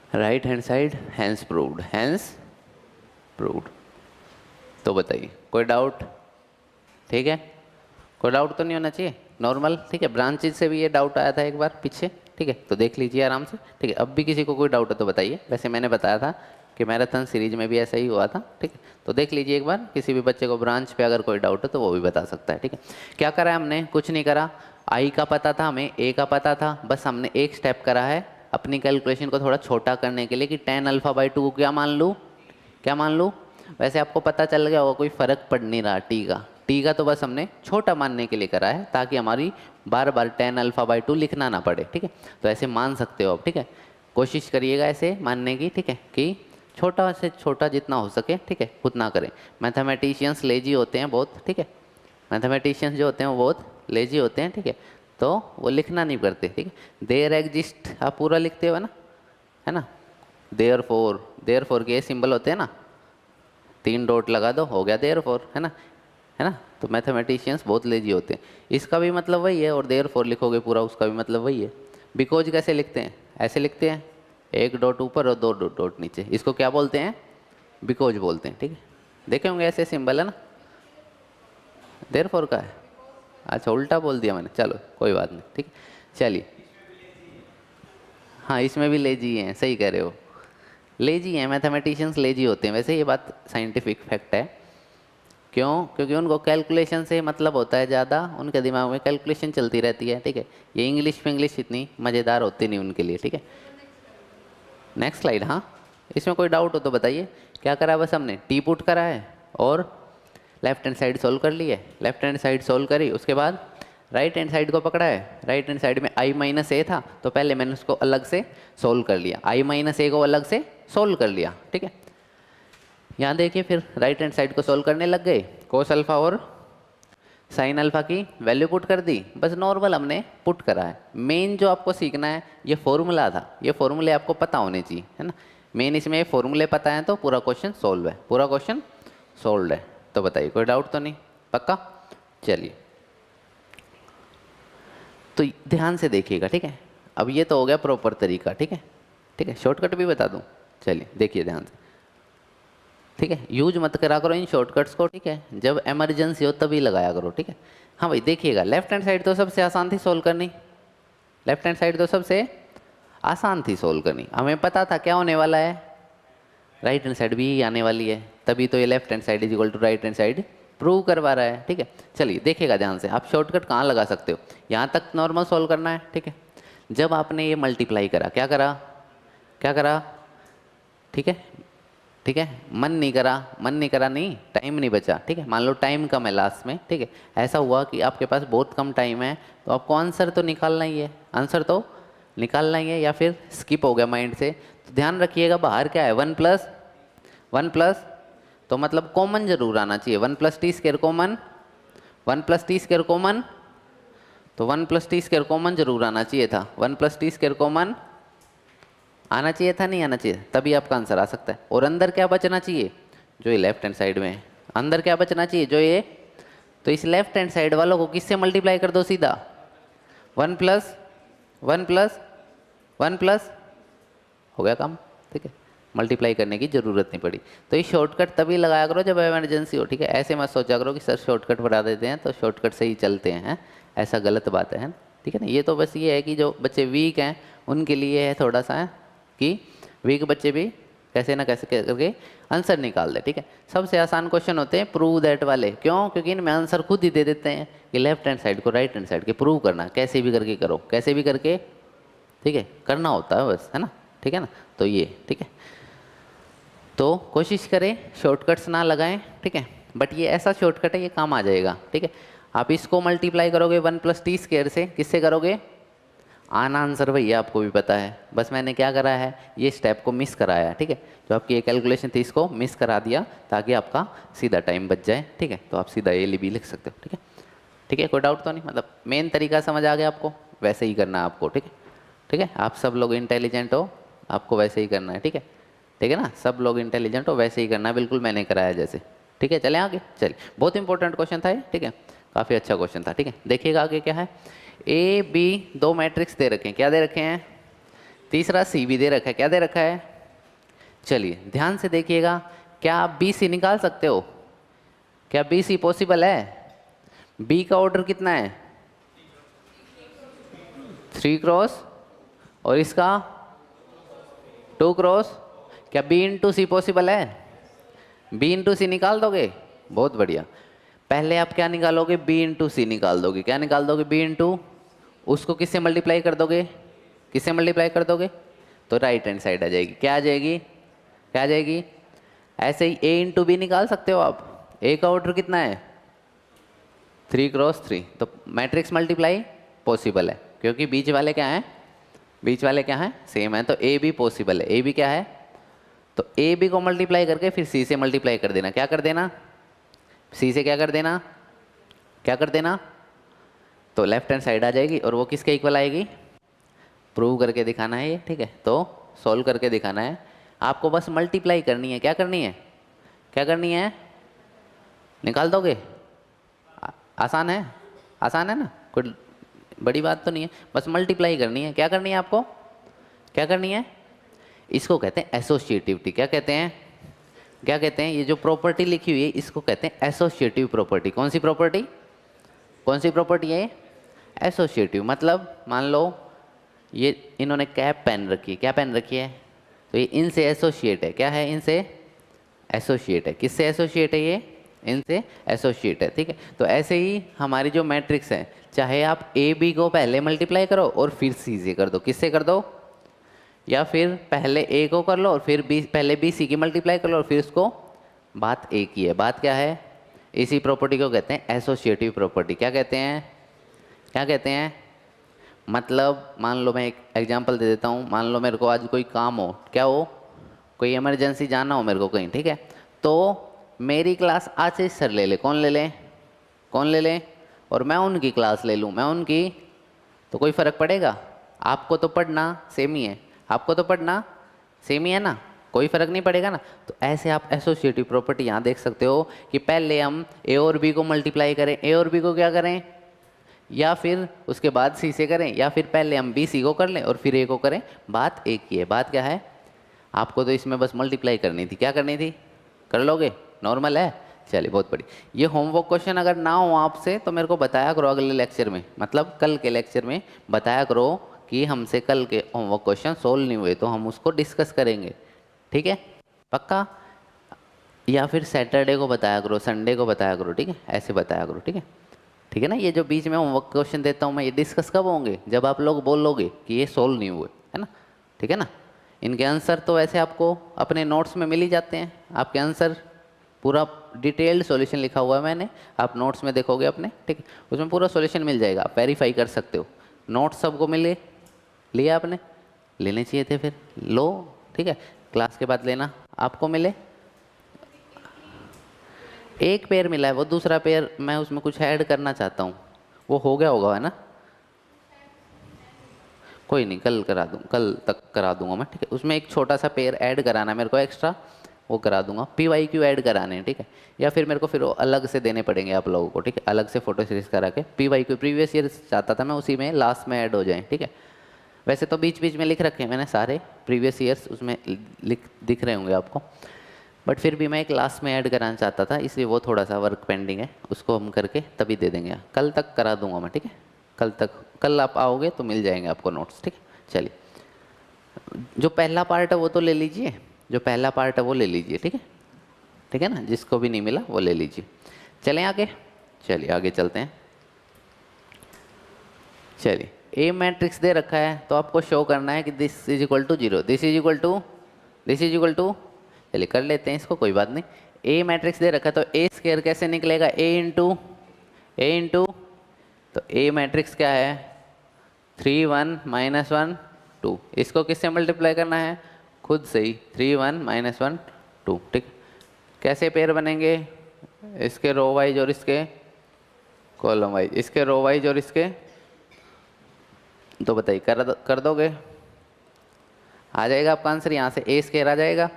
A: right hand side, hence proved, hence proved. तो बताइए कोई डाउट? ठीक है, कोई डाउट तो नहीं होना चाहिए, नॉर्मल। ठीक है, ब्रांचेज से भी ये डाउट आया था एक बार पीछे। ठीक है, तो देख लीजिए आराम से। ठीक है, अब भी किसी को कोई डाउट है तो बताइए। वैसे मैंने बताया था कि मैराथन सीरीज में भी ऐसा ही हुआ था। ठीक है, तो देख लीजिए एक बार, किसी भी बच्चे को ब्रांच पे अगर कोई डाउट है तो वो भी बता सकता है। ठीक है, क्या करा है हमने? कुछ नहीं करा। आई का पता था हमें, ए का पता था, बस हमने एक स्टेप करा है अपनी कैलकुलेशन को थोड़ा छोटा करने के लिए कि tan α/2 को क्या मान लूँ, क्या मान लूँ। वैसे आपको पता चल गया होगा, कोई फर्क पड़ नहीं रहा टी का तो बस हमने छोटा मानने के लिए करा है ताकि हमारी बार बार tan α/2 लिखना ना पड़े। ठीक है, तो ऐसे मान सकते हो आप। ठीक है, कोशिश करिएगा ऐसे मानने की। ठीक है, कि छोटा से छोटा जितना हो सके, ठीक है, उतना करें। मैथमेटिशियंस लेजी होते हैं बहुत। ठीक है, मैथमेटिशियंस जो होते हैं वो बहुत लेजी होते हैं। ठीक है, तो वो लिखना नहीं करते। ठीक है, देयर एग्जिस्ट आप पूरा लिखते हो ना, है ना। देयर फोर के सिंबल होते हैं ना, 3 डॉट लगा दो, हो गया देयर फोर, है ना, है ना। तो मैथमेटिशियंस बहुत लेजी होते हैं। इसका भी मतलब वही है, और देयर फोर लिखोगे पूरा, उसका भी मतलब वही है। बिकॉज कैसे लिखते हैं? ऐसे लिखते हैं, 1 डॉट ऊपर और 2 डॉट नीचे, इसको क्या बोलते हैं? बिकॉज बोलते हैं। ठीक है, देखे होंगे ऐसे सिंबल, है ना। देयर फोर का है, अच्छा उल्टा बोल दिया मैंने, चलो कोई बात नहीं। ठीक है, चलिए। हाँ, इसमें भी लेजी हैं, सही कह रहे हो, लेजी हैं मैथमेटिशियंस, लेजी होते हैं। वैसे ये बात साइंटिफिक फैक्ट है। क्यों? क्योंकि उनको कैलकुलेशन से मतलब होता है ज़्यादा, उनके दिमाग में कैलकुलेशन चलती रहती है। ठीक है, ये इंग्लिश इतनी मज़ेदार होती नहीं उनके लिए। ठीक है, नेक्स्ट स्लाइड। हाँ, इसमें कोई डाउट हो तो बताइए। क्या करा है? बस हमने टी पुट करा है और लेफ्ट हैंड साइड सोल्व कर ली है। लेफ्ट हैंड साइड सोल्व करी, उसके बाद राइट हैंड साइड को पकड़ा है। राइट हैंड साइड में i माइनस ए था, तो पहले मैंने उसको अलग से सोल्व कर लिया, i माइनस ए को अलग से सोल्व कर लिया। ठीक है, यहाँ देखिए फिर राइट हैंड साइड को सोल्व करने लग गए। कोस अल्फा और साइन अल्फा की वैल्यू पुट कर दी, बस नॉर्मल हमने पुट करा है। मेन जो आपको सीखना है ये फॉर्मूला था, ये फॉर्मूले आपको पता होने चाहिए, है ना। मेन इसमें फॉर्मूले पता है तो पूरा क्वेश्चन सोल्व है, पूरा क्वेश्चन सोल्व है। तो बताइए कोई डाउट तो नहीं? पक्का? चलिए, तो ध्यान से देखिएगा। ठीक है, अब ये तो हो गया प्रॉपर तरीका। ठीक है, ठीक है, शॉर्टकट भी बता दूं, चलिए देखिए ध्यान से। ठीक है, यूज मत करा करो इन शॉर्टकट्स को। ठीक है, जब इमरजेंसी हो तभी लगाया करो। ठीक है, हाँ भाई देखिएगा, लेफ्ट हैंड साइड तो सबसे आसान थी सोल्व करनी, लेफ्ट हैंड साइड तो सबसे आसान थी सोल्व करनी। हमें पता था क्या होने वाला है, राइट हैंड साइड भी आने वाली है, तभी तो ये left hand side is equal to right hand side prove करवा रहा है। ठीक है, चलिए देखिएगा ध्यान से, आप शॉर्टकट कहाँ लगा सकते हो। यहाँ तक नॉर्मल सोल्व करना है। ठीक है, जब आपने ये मल्टीप्लाई करा, क्या करा, क्या करा? ठीक है, ठीक है, मन नहीं करा, मन नहीं करा, नहीं टाइम नहीं बचा। ठीक है, मान लो टाइम कम है लास्ट में। ठीक है, ऐसा हुआ कि आपके पास बहुत कम टाइम है, तो आपको आंसर तो निकालना ही है, आंसर तो निकालना ही है, या फिर स्किप हो गया माइंड से। तो ध्यान रखिएगा बाहर क्या है, 1 प्लस तो मतलब कॉमन जरूर आना चाहिए। 1+t² कॉमन, 1+t² कॉमन, तो 1+t² कॉमन जरूर आना चाहिए था। 1+t² कॉमन आना चाहिए था, नहीं आना चाहिए, तभी आपका आंसर आ सकता है। और अंदर क्या बचना चाहिए, जो ये लेफ्ट हैंड साइड में है, अंदर क्या बचना चाहिए, जो ये, तो इस लेफ्ट हैंड साइड वालों को किससे मल्टीप्लाई कर दो सीधा, 1+1+1+1 हो गया काम। ठीक है, मल्टीप्लाई करने की ज़रूरत नहीं पड़ी। तो ये शॉर्टकट तभी लगाया करो जब इमरजेंसी हो। ठीक है, ऐसे मत सोचा करो कि सर शॉर्टकट बढ़ा देते हैं तो शॉर्टकट से ही चलते हैं, ऐसा गलत बात है। ठीक है ना, ये तो बस ये है कि जो बच्चे वीक हैं उनके लिए है थोड़ा सा, कि वीक बच्चे भी कैसे ना कैसे करके आंसर निकाल दे। ठीक है, सबसे आसान क्वेश्चन होते हैं प्रूव दैट वाले। क्यों? क्योंकि इनमें आंसर खुद ही दे देते हैं कि लेफ्ट हैंड साइड को राइट हैंड साइड के प्रूव करना, कैसे भी करके करो, कैसे भी करके, ठीक है, करना होता है बस, है ना। ठीक है ना, तो ये ठीक है, तो कोशिश करें शॉर्टकट्स ना लगाएं। ठीक है, बट ये ऐसा शॉर्टकट है ये काम आ जाएगा। ठीक है, आप इसको मल्टीप्लाई करोगे 1+t² से, किससे करोगे, आना आंसर भैया आपको भी पता है, बस मैंने क्या करा है, ये स्टेप को मिस कराया है। ठीक है, जो आपकी ये कैलकुलेशन थी इसको मिस करा दिया ताकि आपका सीधा टाइम बच जाए। ठीक है, तो आप सीधा ये भी लिख सकते हो। ठीक है, ठीक है, कोई डाउट तो नहीं, मतलब मेन तरीका समझ आ गया आपको, वैसे ही करना है आपको। ठीक है, ठीक है, आप सब लोग इंटेलिजेंट हो, आपको वैसे ही करना है। ठीक है, ठीक है ना, सब लोग इंटेलिजेंट हो, वैसे ही करना है, बिल्कुल मैंने कराया जैसे। ठीक है, चले आगे, चलिए, बहुत इंपॉर्टेंट क्वेश्चन था ये। ठीक है, काफ़ी अच्छा क्वेश्चन था, ठीक है। देखिएगा आगे क्या है, ए बी दो मैट्रिक्स दे रखे हैं, क्या दे रखे हैं, तीसरा सी भी दे रखा है, क्या दे रखा है। चलिए ध्यान से देखिएगा, क्या आप बी सी निकाल सकते हो, क्या बी सी पॉसिबल है। बी का ऑर्डर कितना है, 3 क्रॉस, और इसका 2 क्रॉस। क्या बी इंटू सी पॉसिबल है, बी इंटू सी निकाल दोगे, बहुत बढ़िया। पहले आप क्या निकालोगे, बी इंटू सी निकाल दोगे, क्या निकाल दोगे, बी इंटू, उसको किससे मल्टीप्लाई कर दोगे, किससे मल्टीप्लाई कर दोगे, तो राइट हैंड साइड आ जाएगी, क्या आ जाएगी, क्या आ जाएगी। ऐसे ही ए इंटू बी निकाल सकते हो आप, ए का ऑर्डर कितना है 3 क्रॉस 3, तो मैट्रिक्स मल्टीप्लाई पॉसिबल है, क्योंकि बीच वाले क्या हैं, बीच वाले क्या हैं, सेम है, तो ए बी पॉसिबल है। ए बी क्या है, तो ए बी को मल्टीप्लाई करके फिर सी से मल्टीप्लाई कर देना, क्या कर देना, सी से क्या कर देना, क्या कर देना, तो लेफ्ट हैंड साइड आ जाएगी, और वो किसके इक्वल आएगी, प्रूव करके दिखाना है ये, ठीक है। तो सॉल्व करके दिखाना है आपको, बस मल्टीप्लाई करनी है, क्या करनी है, क्या करनी है, निकाल दोगे, आसान है, आसान है ना, कोई बड़ी बात तो नहीं है, बस मल्टीप्लाई करनी है। क्या करनी है आपको, क्या करनी है, इसको कहते हैं एसोसिएटिविटी, क्या कहते हैं, क्या कहते हैं, ये जो प्रॉपर्टी लिखी हुई है इसको कहते हैं एसोसिएटिव प्रॉपर्टी। कौन सी प्रॉपर्टी, कौन सी प्रॉपर्टी है, एसोसिएटिव। मतलब मान लो ये इन्होंने कैप पहन रखी है, क्या पहन रखी है, तो ये इनसे एसोसिएट है, क्या है, इनसे एसोसिएट है, किससे एसोसिएट है, ये इनसे एसोसिएट है, ठीक है। तो ऐसे ही हमारी जो मैट्रिक्स है, चाहे आप ए बी को पहले मल्टीप्लाई करो और फिर सी से कर दो, किससे कर दो, या फिर पहले ए को कर लो और फिर बी, पहले बी सी की मल्टीप्लाई कर लो और फिर उसको, बात एक ही है, बात क्या है, इसी प्रॉपर्टी को कहते हैं एसोसिएटिव प्रॉपर्टी। क्या कहते हैं, क्या कहते हैं, मतलब मान लो मैं एक एग्जांपल दे देता हूँ, मान लो मेरे को आज कोई काम हो, क्या हो, कोई इमरजेंसी जाना हो मेरे को कहीं, ठीक है, तो मेरी क्लास आशीष सर ले ले, कौन ले ले, कौन ले ले, और मैं उनकी क्लास ले लूँ, मैं उनकी, तो कोई फ़र्क पड़ेगा, आपको तो पढ़ना सेम ही है, आपको तो पढ़ना सेम ही है ना, कोई फ़र्क नहीं पड़ेगा ना। तो ऐसे आप एसोसिएटिव प्रॉपर्टी यहाँ देख सकते हो कि पहले हम ए और बी को मल्टीप्लाई करें, ए और बी को क्या करें, या फिर उसके बाद सी से करें, या फिर पहले हम बी सी को कर लें और फिर ए को करें, बात एक ही है। बात क्या है, आपको तो इसमें बस मल्टीप्लाई करनी थी, क्या करनी थी, कर लोगे, नॉर्मल है। चलिए बहुत बढ़िया। ये होमवर्क क्वेश्चन अगर ना हो आपसे तो मेरे को बताया करो अगले लेक्चर में, मतलब कल के लेक्चर में बताया करो कि हमसे कल के होमवर्क क्वेश्चन सोल्व नहीं हुए, तो हम उसको डिस्कस करेंगे, ठीक है, पक्का। या फिर सैटरडे को बताया करो, संडे को बताया करो, ठीक है, ऐसे बताया करो, ठीक है, ठीक है ना। ये जो बीच में होमवर्क क्वेश्चन देता हूँ मैं, ये डिस्कस कब होंगे, जब आप लोग बोलोगे कि ये सोल्व नहीं हुए, है ना, ठीक है ना। इनके आंसर तो वैसे आपको अपने नोट्स में मिल ही जाते हैं, आपके आंसर पूरा डिटेल्ड सॉल्यूशन लिखा हुआ है मैंने, आप नोट्स में देखोगे अपने, ठीक है, उसमें पूरा सॉल्यूशन मिल जाएगा, आप वेरीफाई कर सकते हो। नोट्स सबको मिले, लिया आपने, लेने चाहिए थे, फिर लो, ठीक है, क्लास के बाद लेना, आपको मिले, एक पेयर मिला है, वो दूसरा पेयर मैं उसमें कुछ ऐड करना चाहता हूँ, वो हो गया होगा, है ना, कोई नहीं, कल करा दूँ, कल तक करा दूंगा मैं, ठीक है। उसमें एक छोटा सा पेयर ऐड कराना है मेरे को एक्स्ट्रा, वो करा दूंगा। PYQ ऐड कराने हैं, ठीक है, या फिर मेरे को फिर वो अलग से देने पड़ेंगे आप लोगों को, ठीक है, अलग से फोटो सीरीज करा के। PYQ प्रीवियस ईयर चाहता था मैं उसी में लास्ट में ऐड हो जाए, ठीक है। वैसे तो बीच बीच में लिख रखे हैं मैंने सारे प्रीवियस ईयर्स, उसमें दिख रहे होंगे आपको, बट फिर भी मैं एक लास्ट में ऐड कराना चाहता था, इसलिए वो थोड़ा सा वर्क पेंडिंग है, उसको हम करके तभी दे देंगे, कल तक करा दूंगा मैं, ठीक है, कल तक, कल आप आओगे तो मिल जाएंगे आपको नोट्स, ठीक है। चलिए, जो पहला पार्ट है वो तो ले लीजिए, जो पहला पार्ट है वो ले लीजिए, ठीक है, ठीक है ना, जिसको भी नहीं मिला वो ले लीजिए। चलें आगे, चलिए आगे चलते हैं। चलिए, ए मैट्रिक्स दे रखा है तो आपको शो करना है कि this is equal to 0, this is equal to, this is equal to, चलिए कर लेते हैं इसको, कोई बात नहीं। ए मैट्रिक्स दे रखा है तो ए स्क्वायर कैसे निकलेगा, ए इंटू, तो ए मैट्रिक्स क्या है 3 1 -1 2, इसको किससे मल्टीप्लाई करना है, खुद से ही 3 1 -1 2, ठीक। कैसे पेयर बनेंगे, इसके रो वाइज और इसके कॉलम वाइज, इसके रो वाइज और इसके, तो बताइए कर दोगे, आ जाएगा आपका आंसर, यहाँ से ए स्क्वायर आ जाएगा,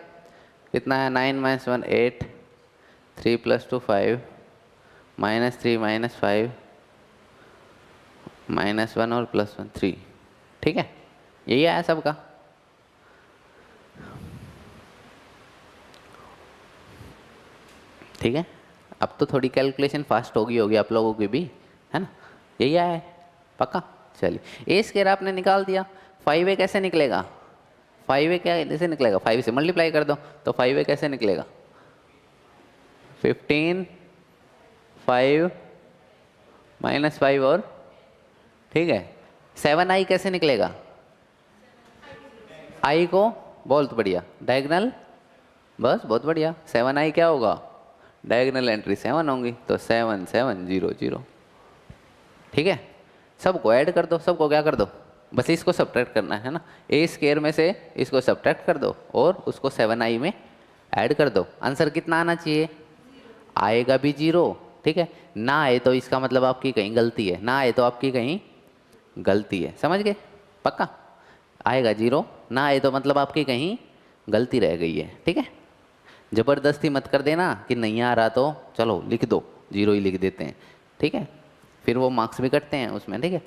A: कितना है 9 - 1 8, 3 + 2 5 -3 -5 -1 और +1 3। ठीक है, यही आया सबका। ठीक है, अब तो थोड़ी कैलकुलेशन फास्ट होगी आप लोगों की भी, है ना। यही आया है पक्का। चलिए ए स्क्वायर आपने निकाल दिया, 5a कैसे निकलेगा? 5a कैसे निकलेगा? 5 से मल्टीप्लाई कर दो तो 5a कैसे निकलेगा? 15 5 -5 और ठीक है 7i कैसे निकलेगा? आई को बहुत बढ़िया डायगनल, बस बहुत बढ़िया। 7i क्या होगा? डायगनल एंट्री 7 होंगी तो 7 7 0 0। ठीक है, सबको ऐड कर दो, सबको क्या कर दो, बस इसको सब्ट्रैक्ट करना है ना। ए स्क्वायर में से इसको सब्ट्रैक्ट कर दो और उसको 7i में ऐड कर दो। आंसर कितना आना चाहिए? आएगा भी 0। ठीक है, ना आए तो इसका मतलब आपकी कहीं गलती है, ना आए तो आपकी कहीं गलती है, समझ गए? पक्का आएगा 0, ना आए तो मतलब आपकी कहीं गलती रह गई है। ठीक है, ज़बरदस्ती मत कर देना कि नहीं आ रहा तो चलो लिख दो, 0 ही लिख देते हैं। ठीक है, फिर वो मार्क्स भी कटते हैं उसमें। ठीक है,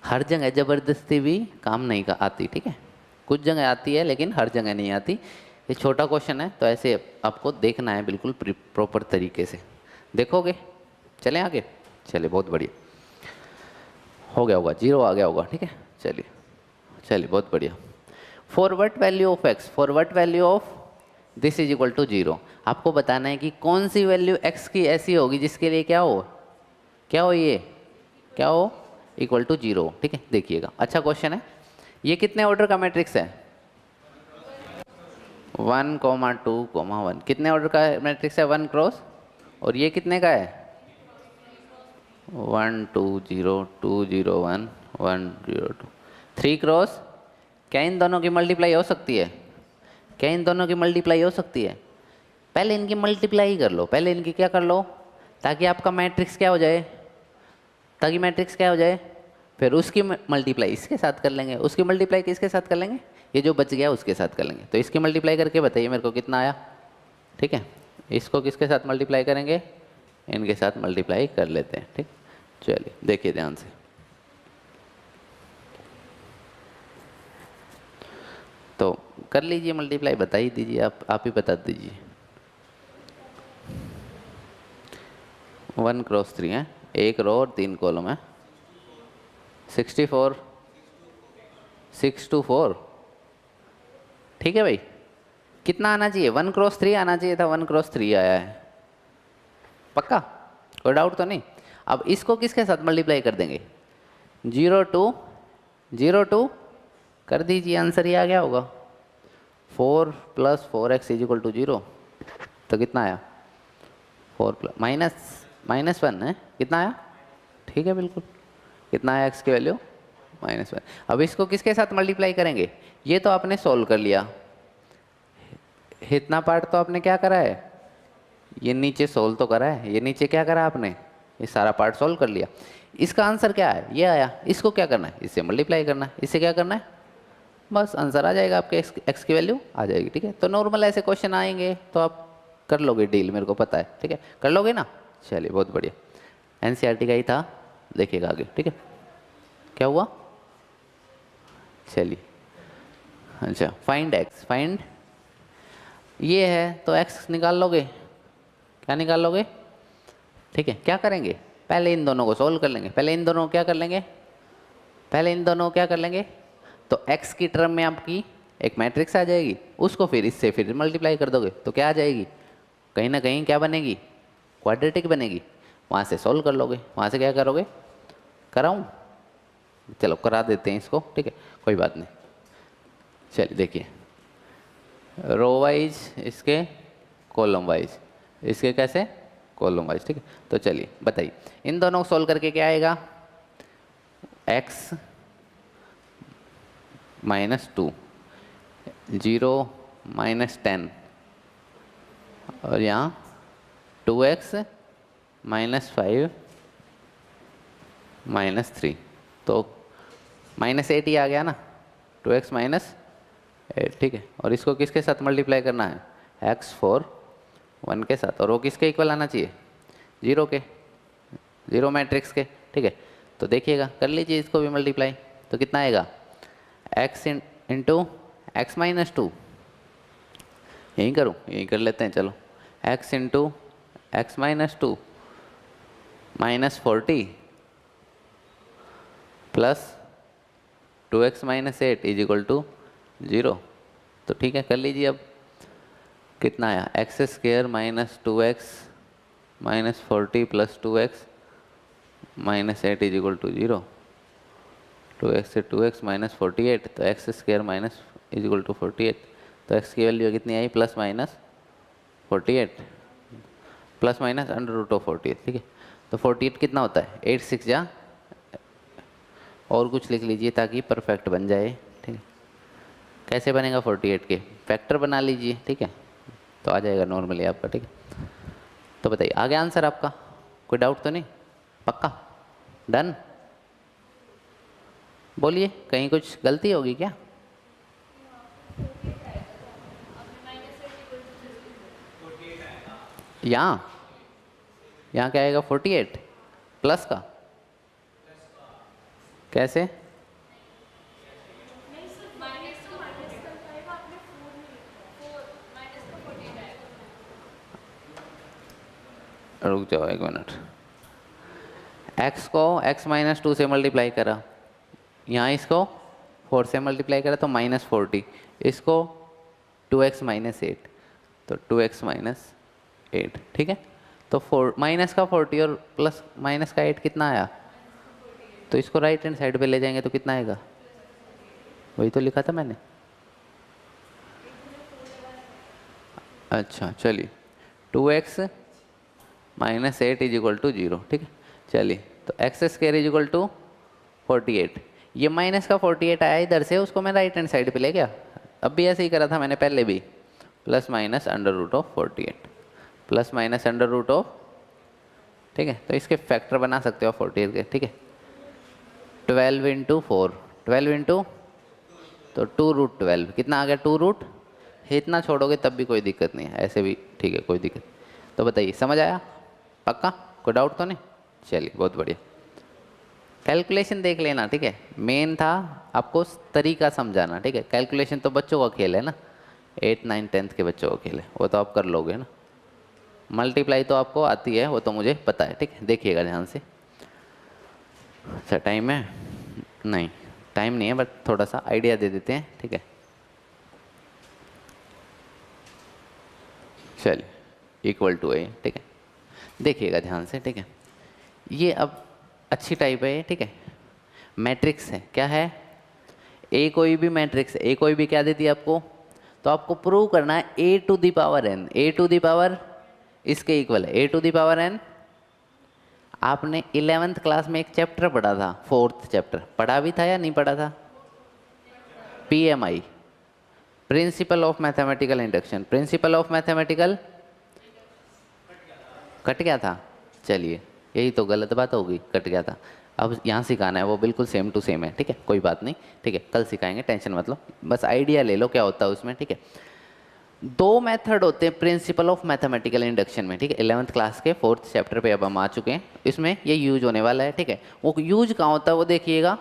A: हर जगह ज़बरदस्ती भी काम नहीं का आती। ठीक है, कुछ जगह आती है लेकिन हर जगह नहीं आती। ये छोटा क्वेश्चन है तो ऐसे आपको देखना है बिल्कुल प्रॉपर तरीके से देखोगे। चलें आगे, चलिए बहुत बढ़िया, हो गया होगा, 0 आ गया होगा। ठीक है, चलिए चलिए बहुत बढ़िया। For what value of x, for what value of this is equal to 0। आपको बताना है कि कौन सी वैल्यू x की ऐसी होगी जिसके लिए क्या हो, क्या हो, ये क्या हो, इक्वल टू 0। ठीक है, देखिएगा अच्छा क्वेश्चन है। ये कितने ऑर्डर का मैट्रिक्स है? 1, 2, 1। कितने ऑर्डर का मैट्रिक्स है? 1 क्रॉस, और ये कितने का है? 1 2 0 2 0 1 1 0 2। 3 क्रॉस। क्या इन दोनों की मल्टीप्लाई हो सकती है? क्या इन दोनों की मल्टीप्लाई हो सकती है? पहले इनकी मल्टीप्लाई कर लो, पहले इनकी क्या कर लो, ताकि आपका मैट्रिक्स क्या हो जाए, ताकि मैट्रिक्स क्या हो जाए। फिर उसकी मल्टीप्लाई इसके साथ कर लेंगे, उसकी मल्टीप्लाई किसके साथ कर लेंगे, ये जो बच गया उसके साथ कर लेंगे। तो इसकी मल्टीप्लाई करके बताइए मेरे को कितना आया। ठीक है, इसको किसके साथ मल्टीप्लाई करेंगे, इनके साथ मल्टीप्लाई कर लेते हैं। ठीक, चलिए देखिए ध्यान से। तो कर लीजिए मल्टीप्लाई, बता ही दीजिए, आप ही बता दीजिए। 1 क्रॉस 3 है, 1 रो और 3 कॉलम है। 64 6 2 4। ठीक है भाई, कितना आना चाहिए? 1 क्रॉस 3 आना चाहिए था, 1 क्रॉस 3 आया है। पक्का, कोई डाउट तो नहीं? अब इसको किसके साथ मल्टीप्लाई कर देंगे? 0 2 0 2 कर दीजिए, आंसर ये आ गया होगा। 4 + 4x = 0। तो कितना आया? 4 -1 है, कितना आया? ठीक है बिल्कुल, कितना आया x की वैल्यू? -1। अब इसको किसके साथ मल्टीप्लाई करेंगे? ये तो आपने सोल्व कर लिया, इतना पार्ट तो आपने क्या करा है, ये नीचे सोल्व तो करा है, ये नीचे क्या करा आपने, ये सारा पार्ट सोल्व कर लिया। इसका आंसर क्या है? ये आया। इसको क्या करना है? इससे मल्टीप्लाई करना है। इससे क्या करना है? बस आंसर आ जाएगा आपके, एक्स की वैल्यू आ जाएगी। ठीक है, तो नॉर्मल ऐसे क्वेश्चन आएंगे तो आप कर लोगे डील, मेरे को पता है। ठीक है, कर लोगे ना? चलिए बहुत बढ़िया, एनसीईआरटी का ही था, देखिएगा आगे। ठीक है, क्या हुआ? चलिए अच्छा, फाइंड एक्स, फाइंड ये है तो एक्स निकाल लोगे, क्या निकाल लोगे? ठीक है, क्या करेंगे? पहले इन दोनों को सोल्व कर लेंगे, पहले इन दोनों को क्या कर लेंगे, पहले इन दोनों को क्या कर लेंगे। तो x की टर्म में आपकी एक मैट्रिक्स आ जाएगी, उसको फिर इससे फिर मल्टीप्लाई कर दोगे तो क्या आ जाएगी, कहीं ना कहीं क्या बनेगी, क्वाड्रेटिक बनेगी। वहाँ से सोल्व कर लोगे, वहाँ से क्या करोगे, कराऊँ? चलो करा देते हैं इसको। ठीक है, कोई बात नहीं। चलिए देखिए, रो वाइज इसके, कॉलम वाइज इसके, कैसे कॉलम वाइज। ठीक है, तो चलिए बताइए, इन दोनों को सोल्व करके क्या आएगा, x -2 0 -10 और यहाँ 2x -5 -3, तो -8 ही आ गया ना, 2x -8। ठीक है, और इसको किसके साथ मल्टीप्लाई करना है, x 4 1 के साथ, और वो किसके इक्वल आना चाहिए, 0 के। जीरो मैट्रिक्स के, ठीक है। तो देखिएगा, कर लीजिए इसको भी मल्टीप्लाई, तो कितना आएगा x into X minus two, यहीं करूँ, यहीं कर लेते हैं चलो, x into X minus two minus 40 plus 2x minus 8 is equal to 0। तो ठीक है, कर लीजिए। अब कितना आया, X square minus 2x minus 40 plus 2x minus 8 is equal to 0। 2x से 2x माइनस 48, तो X square minus is equal to 48, तो x की वैल्यू कितनी आई, plus minus 48, plus minus under root of 48, ठीक है। तो 48 कितना होता है, 8 6 जा, और कुछ लिख लीजिए ताकि परफेक्ट बन जाए, ठीक है। कैसे बनेगा 48 के, फैक्टर बना लीजिए, ठीक है, तो आ जाएगा नॉर्मली आपका, ठीक है। तो बताइए आ गया आंसर आपका, कोई डाउट तो नहीं, पक्का डन। बोलिए कहीं कुछ गलती होगी क्या? यहाँ क्या आएगा 48 प्लस का, कैसे? रुक जाओ एक मिनट, x को x माइनस 2 से मल्टीप्लाई करा, यहाँ इसको 4 से मल्टीप्लाई करा तो माइनस 40, इसको 2x माइनस 8, तो 2x माइनस 8, ठीक है। तो माइनस का 40 और प्लस माइनस का 8 कितना आया, तो इसको राइट हैंड साइड पे ले जाएंगे तो कितना आएगा, वही तो लिखा था मैंने। अच्छा चलिए, 2x minus 8 is equal to 0, ठीक है। चलिए तो X square is equal to 48, ये माइनस का 48 आया इधर से, उसको मैं राइट हैंड साइड पे ले गया, अब भी ऐसे ही करा था मैंने पहले भी, plus minus under root of 48, plus minus under root of, ठीक है। तो इसके फैक्टर बना सकते हो 48 के, ठीक है। 12 इंटू 4, 12 इंटू, तो 2 रूट 12 कितना आ गया, 2 रूट, इतना छोड़ोगे तब भी कोई दिक्कत नहीं है, ऐसे भी ठीक है, कोई दिक्कत। तो बताइए समझ आया, पक्का कोई डाउट तो नहीं? चलिए बहुत बढ़िया, कैलकुलेशन देख लेना, ठीक है। मेन था आपको तरीका समझाना, ठीक है। कैलकुलेशन तो बच्चों का खेल है ना, 8 9 10th के बच्चों का खेल है, वो तो आप कर लोगे ना। मल्टीप्लाई तो आपको आती है, वो तो मुझे पता है, ठीक है। देखिएगा ध्यान से। अच्छा टाइम है? नहीं टाइम नहीं है, बट थोड़ा सा आइडिया दे देते हैं, ठीक है। चलिए इक्वल टू ए, ठीक है। देखिएगा ध्यान से, ठीक है। ये अब अच्छी टाइप है, ठीक है। मैट्रिक्स है, क्या है, ए कोई भी मैट्रिक्स, ए कोई भी क्या देती है आपको, तो आपको प्रूव करना है A to the power N, A to the power इसके इक्वल है, A to the power N. आपने 11th क्लास में एक चैप्टर पढ़ा था, 4th चैप्टर पढ़ा भी था या नहीं पढ़ा था, PMI, principle of mathematical induction, principle of mathematical cut गया था। चलिए यही तो गलत बात होगी, कट गया था। अब यहाँ सिखाना है, वो बिल्कुल सेम टू सेम है, ठीक है, कोई बात नहीं, ठीक है, कल सिखाएंगे, टेंशन मत लो, बस आइडिया ले लो क्या होता है उसमें, ठीक है। दो मेथड होते हैं प्रिंसिपल ऑफ मैथमेटिकल इंडक्शन में, ठीक है। 11th क्लास के 4th चैप्टर पे अब हम आ चुके हैं, इसमें ये यूज होने वाला है, ठीक है। वो यूज कहाँ होता है वो देखिएगा,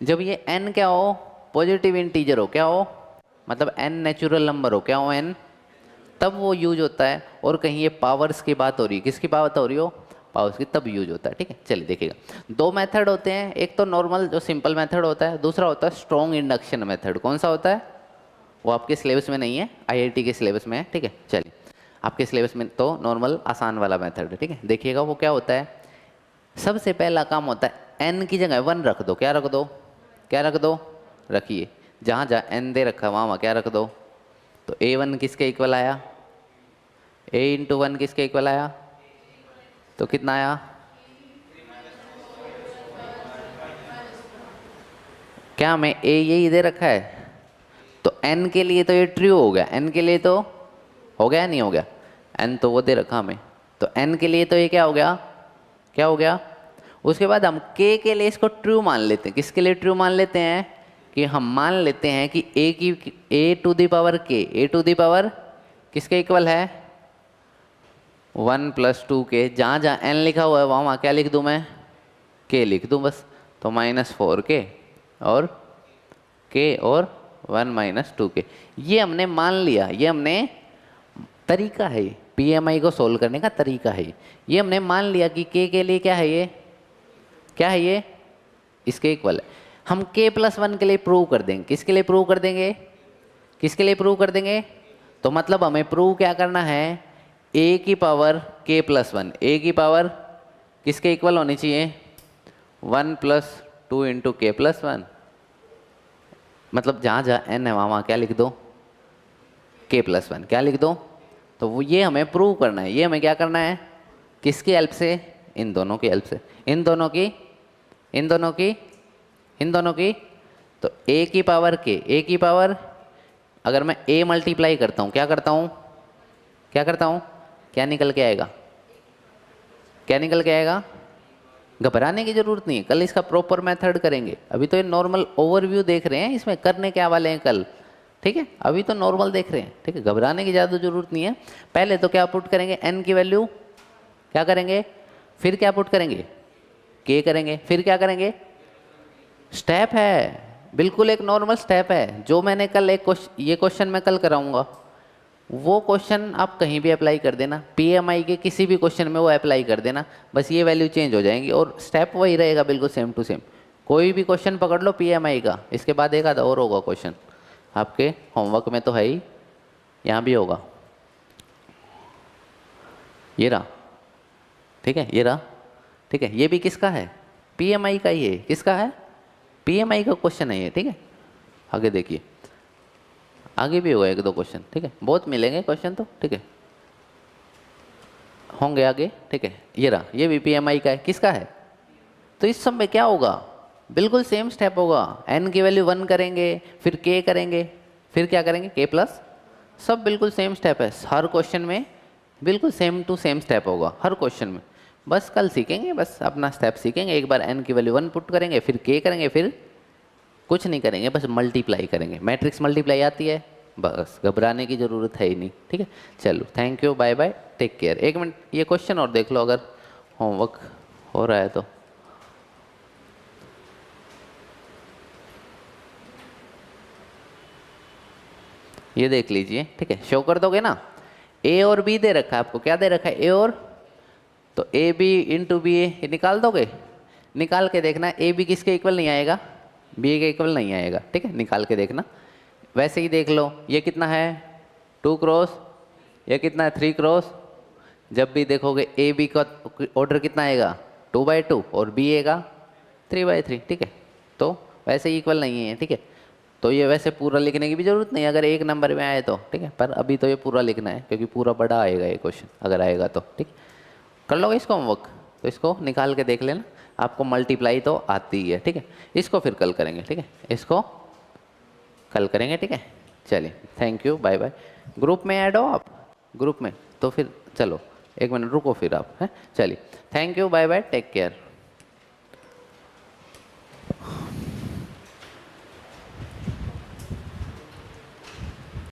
A: जब ये n क्या हो, पॉजिटिव इंटीजर हो, क्या हो, मतलब n नेचुरल नंबर हो, क्या हो n, तब वो यूज होता है। और कहीं ये पावर्स की बात हो रही है, किसकी बात हो रही हो, पावर्स की, तब यूज होता है, ठीक है। चलिए देखिएगा, दो मेथड होते हैं, एक तो नॉर्मल जो सिंपल मेथड होता है, दूसरा होता है स्ट्रॉन्ग इंडक्शन मेथड। कौन सा होता है, वो आपके सिलेबस में नहीं है, आईआईटी के सिलेबस में है, ठीक है। चलिए आपके सिलेबस में तो नॉर्मल आसान वाला मेथड है, ठीक है। देखिएगा वो क्या होता है, सबसे पहला काम होता है n की जगह 1 रख दो, क्या रख दो, क्या रख दो, रखिए, जहाँ जहाँ n दे रखा वहाँ क्या रख दो। तो a1 किसके इक्वल आया, a इंटू 1 किसके इक्वल आया, तो कितना आया, क्या मैं a यही दे रखा है, तो n के लिए तो ये ट्रू हो गया, n के लिए तो हो गया नहीं हो गया, n तो वो दे रखा हमें, तो n के लिए तो ये क्या हो गया, क्या हो गया। उसके बाद हम k के लिए इसको ट्रू मान लेते हैं, किसके लिए ट्रू मान लेते हैं, कि हम मान लेते हैं कि a to the power k, a to the power किसके इक्वल है, 1 + 2k, जहाँ जहाँ n लिखा हुआ है वहाँ वहाँ क्या लिख दूँ मैं, k लिख दूँ बस। तो -4k और k और 1 - 2k, ये हमने मान लिया, ये हमने तरीका है, PMI को सोल्व करने का तरीका है। ये हमने मान लिया कि k के लिए क्या है, ये क्या है, ये इसके इक्वल है। हम k+1 के लिए प्रूव कर देंगे, किसके लिए प्रूव कर देंगे, किसके लिए प्रूव कर देंगे, तो मतलब हमें प्रूव क्या करना है, a की पावर k+1, a की पावर किसके इक्वल होनी चाहिए, 1 + 2 × k+1, मतलब जहाँ जहाँ n है वहाँ वहाँ क्या लिख दो, k+1 क्या लिख दो। तो वो ये हमें प्रूव करना है, ये हमें क्या करना है, किसकी हेल्प से, इन दोनों की हेल्प से, इन दोनों की, इन दोनों की, इन दोनों की। तो a की पावर k, a की पावर, अगर मैं a मल्टीप्लाई करता हूँ, क्या करता हूँ, क्या करता हूँ, क्या निकल के आएगा, क्या निकल के आएगा। घबराने की जरूरत नहीं है, कल इसका प्रॉपर मेथड करेंगे, अभी तो ये नॉर्मल ओवरव्यू देख रहे हैं, इसमें करने क्या वाले हैं कल, ठीक है, अभी तो नॉर्मल देख रहे हैं, ठीक है, घबराने की ज़्यादा जरूरत नहीं है। पहले तो क्या पुट करेंगे, n की वैल्यू क्या करेंगे, फिर क्या पुट करेंगे, k करेंगे, फिर क्या करेंगे, स्टेप है, बिल्कुल एक नॉर्मल स्टेप है, जो मैंने कल एक क्वेश्चन, ये क्वेश्चन मैं कल कराऊंगा, वो क्वेश्चन आप कहीं भी अप्लाई कर देना, PMI के किसी भी क्वेश्चन में वो अप्लाई कर देना, बस ये वैल्यू चेंज हो जाएंगी और स्टेप वही रहेगा, बिल्कुल सेम टू सेम। कोई भी क्वेश्चन पकड़ लो PMI का, इसके बाद एक आधा और होगा क्वेश्चन आपके होमवर्क में, तो है ही, यहाँ भी होगा, ये रहा, ठीक है, ये रहा, ठीक है, ये भी किसका है, PMI का ही है, किसका है, PMI का क्वेश्चन है ये, ठीक है। आगे देखिए, आगे भी होगा 1-2 क्वेश्चन, ठीक है, बहुत मिलेंगे क्वेश्चन तो, ठीक है, होंगे आगे, ठीक है। ये रहा, ये भी PMI का है, किसका है, तो इस सब में क्या होगा, बिल्कुल सेम स्टेप होगा, n की वैल्यू 1 करेंगे, फिर k करेंगे, फिर क्या करेंगे, k+, सब बिल्कुल सेम स्टेप है, हर क्वेश्चन में बिल्कुल सेम टू सेम स्टेप होगा हर क्वेश्चन में। बस कल सीखेंगे, बस अपना स्टेप सीखेंगे, एक बार n की वैल्यू 1 पुट करेंगे, फिर k करेंगे, फिर कुछ नहीं करेंगे, बस मल्टीप्लाई करेंगे, मैट्रिक्स मल्टीप्लाई आती है, बस घबराने की ज़रूरत है ही नहीं, ठीक है। चलो, thank you, bye bye, take care. 1 minute ये क्वेश्चन और देख लो अगर होमवर्क हो रहा है तो। ये देख लीजिए, ठीक है, शो कर दोगे ना, a और b दे रखा है आपको, क्या दे रखा है, a और, तो ab × ba ये निकाल दोगे, निकाल के देखना a b किसके इक्वल नहीं आएगा, b के इक्वल नहीं आएगा, ठीक है, निकाल के देखना। वैसे ही देख लो, ये कितना है 2 क्रॉस, ये कितना है 3 क्रॉस, जब भी देखोगे ए बी का ऑर्डर कितना आएगा 2/2 और बी आएगा 3/3, ठीक है, तो वैसे ही इक्वल नहीं है, ठीक है। तो ये वैसे पूरा लिखने की भी जरूरत नहीं अगर एक नंबर में आए तो, ठीक है, पर अभी तो ये पूरा लिखना है क्योंकि पूरा बड़ा आएगा ये क्वेश्चन अगर आएगा तो, ठीक। कर लोगे इसको होमवर्क, तो इसको निकाल के देख लेना, आपको मल्टीप्लाई तो आती ही है, ठीक है। इसको फिर कल करेंगे, ठीक है, इसको कल करेंगे, ठीक है। चलिए, thank you, bye bye. Group में ऐड हो आप, ग्रुप में, तो फिर चलो 1 मिनट रुको फिर आप, हैं, चलिए, thank you, bye bye, take care.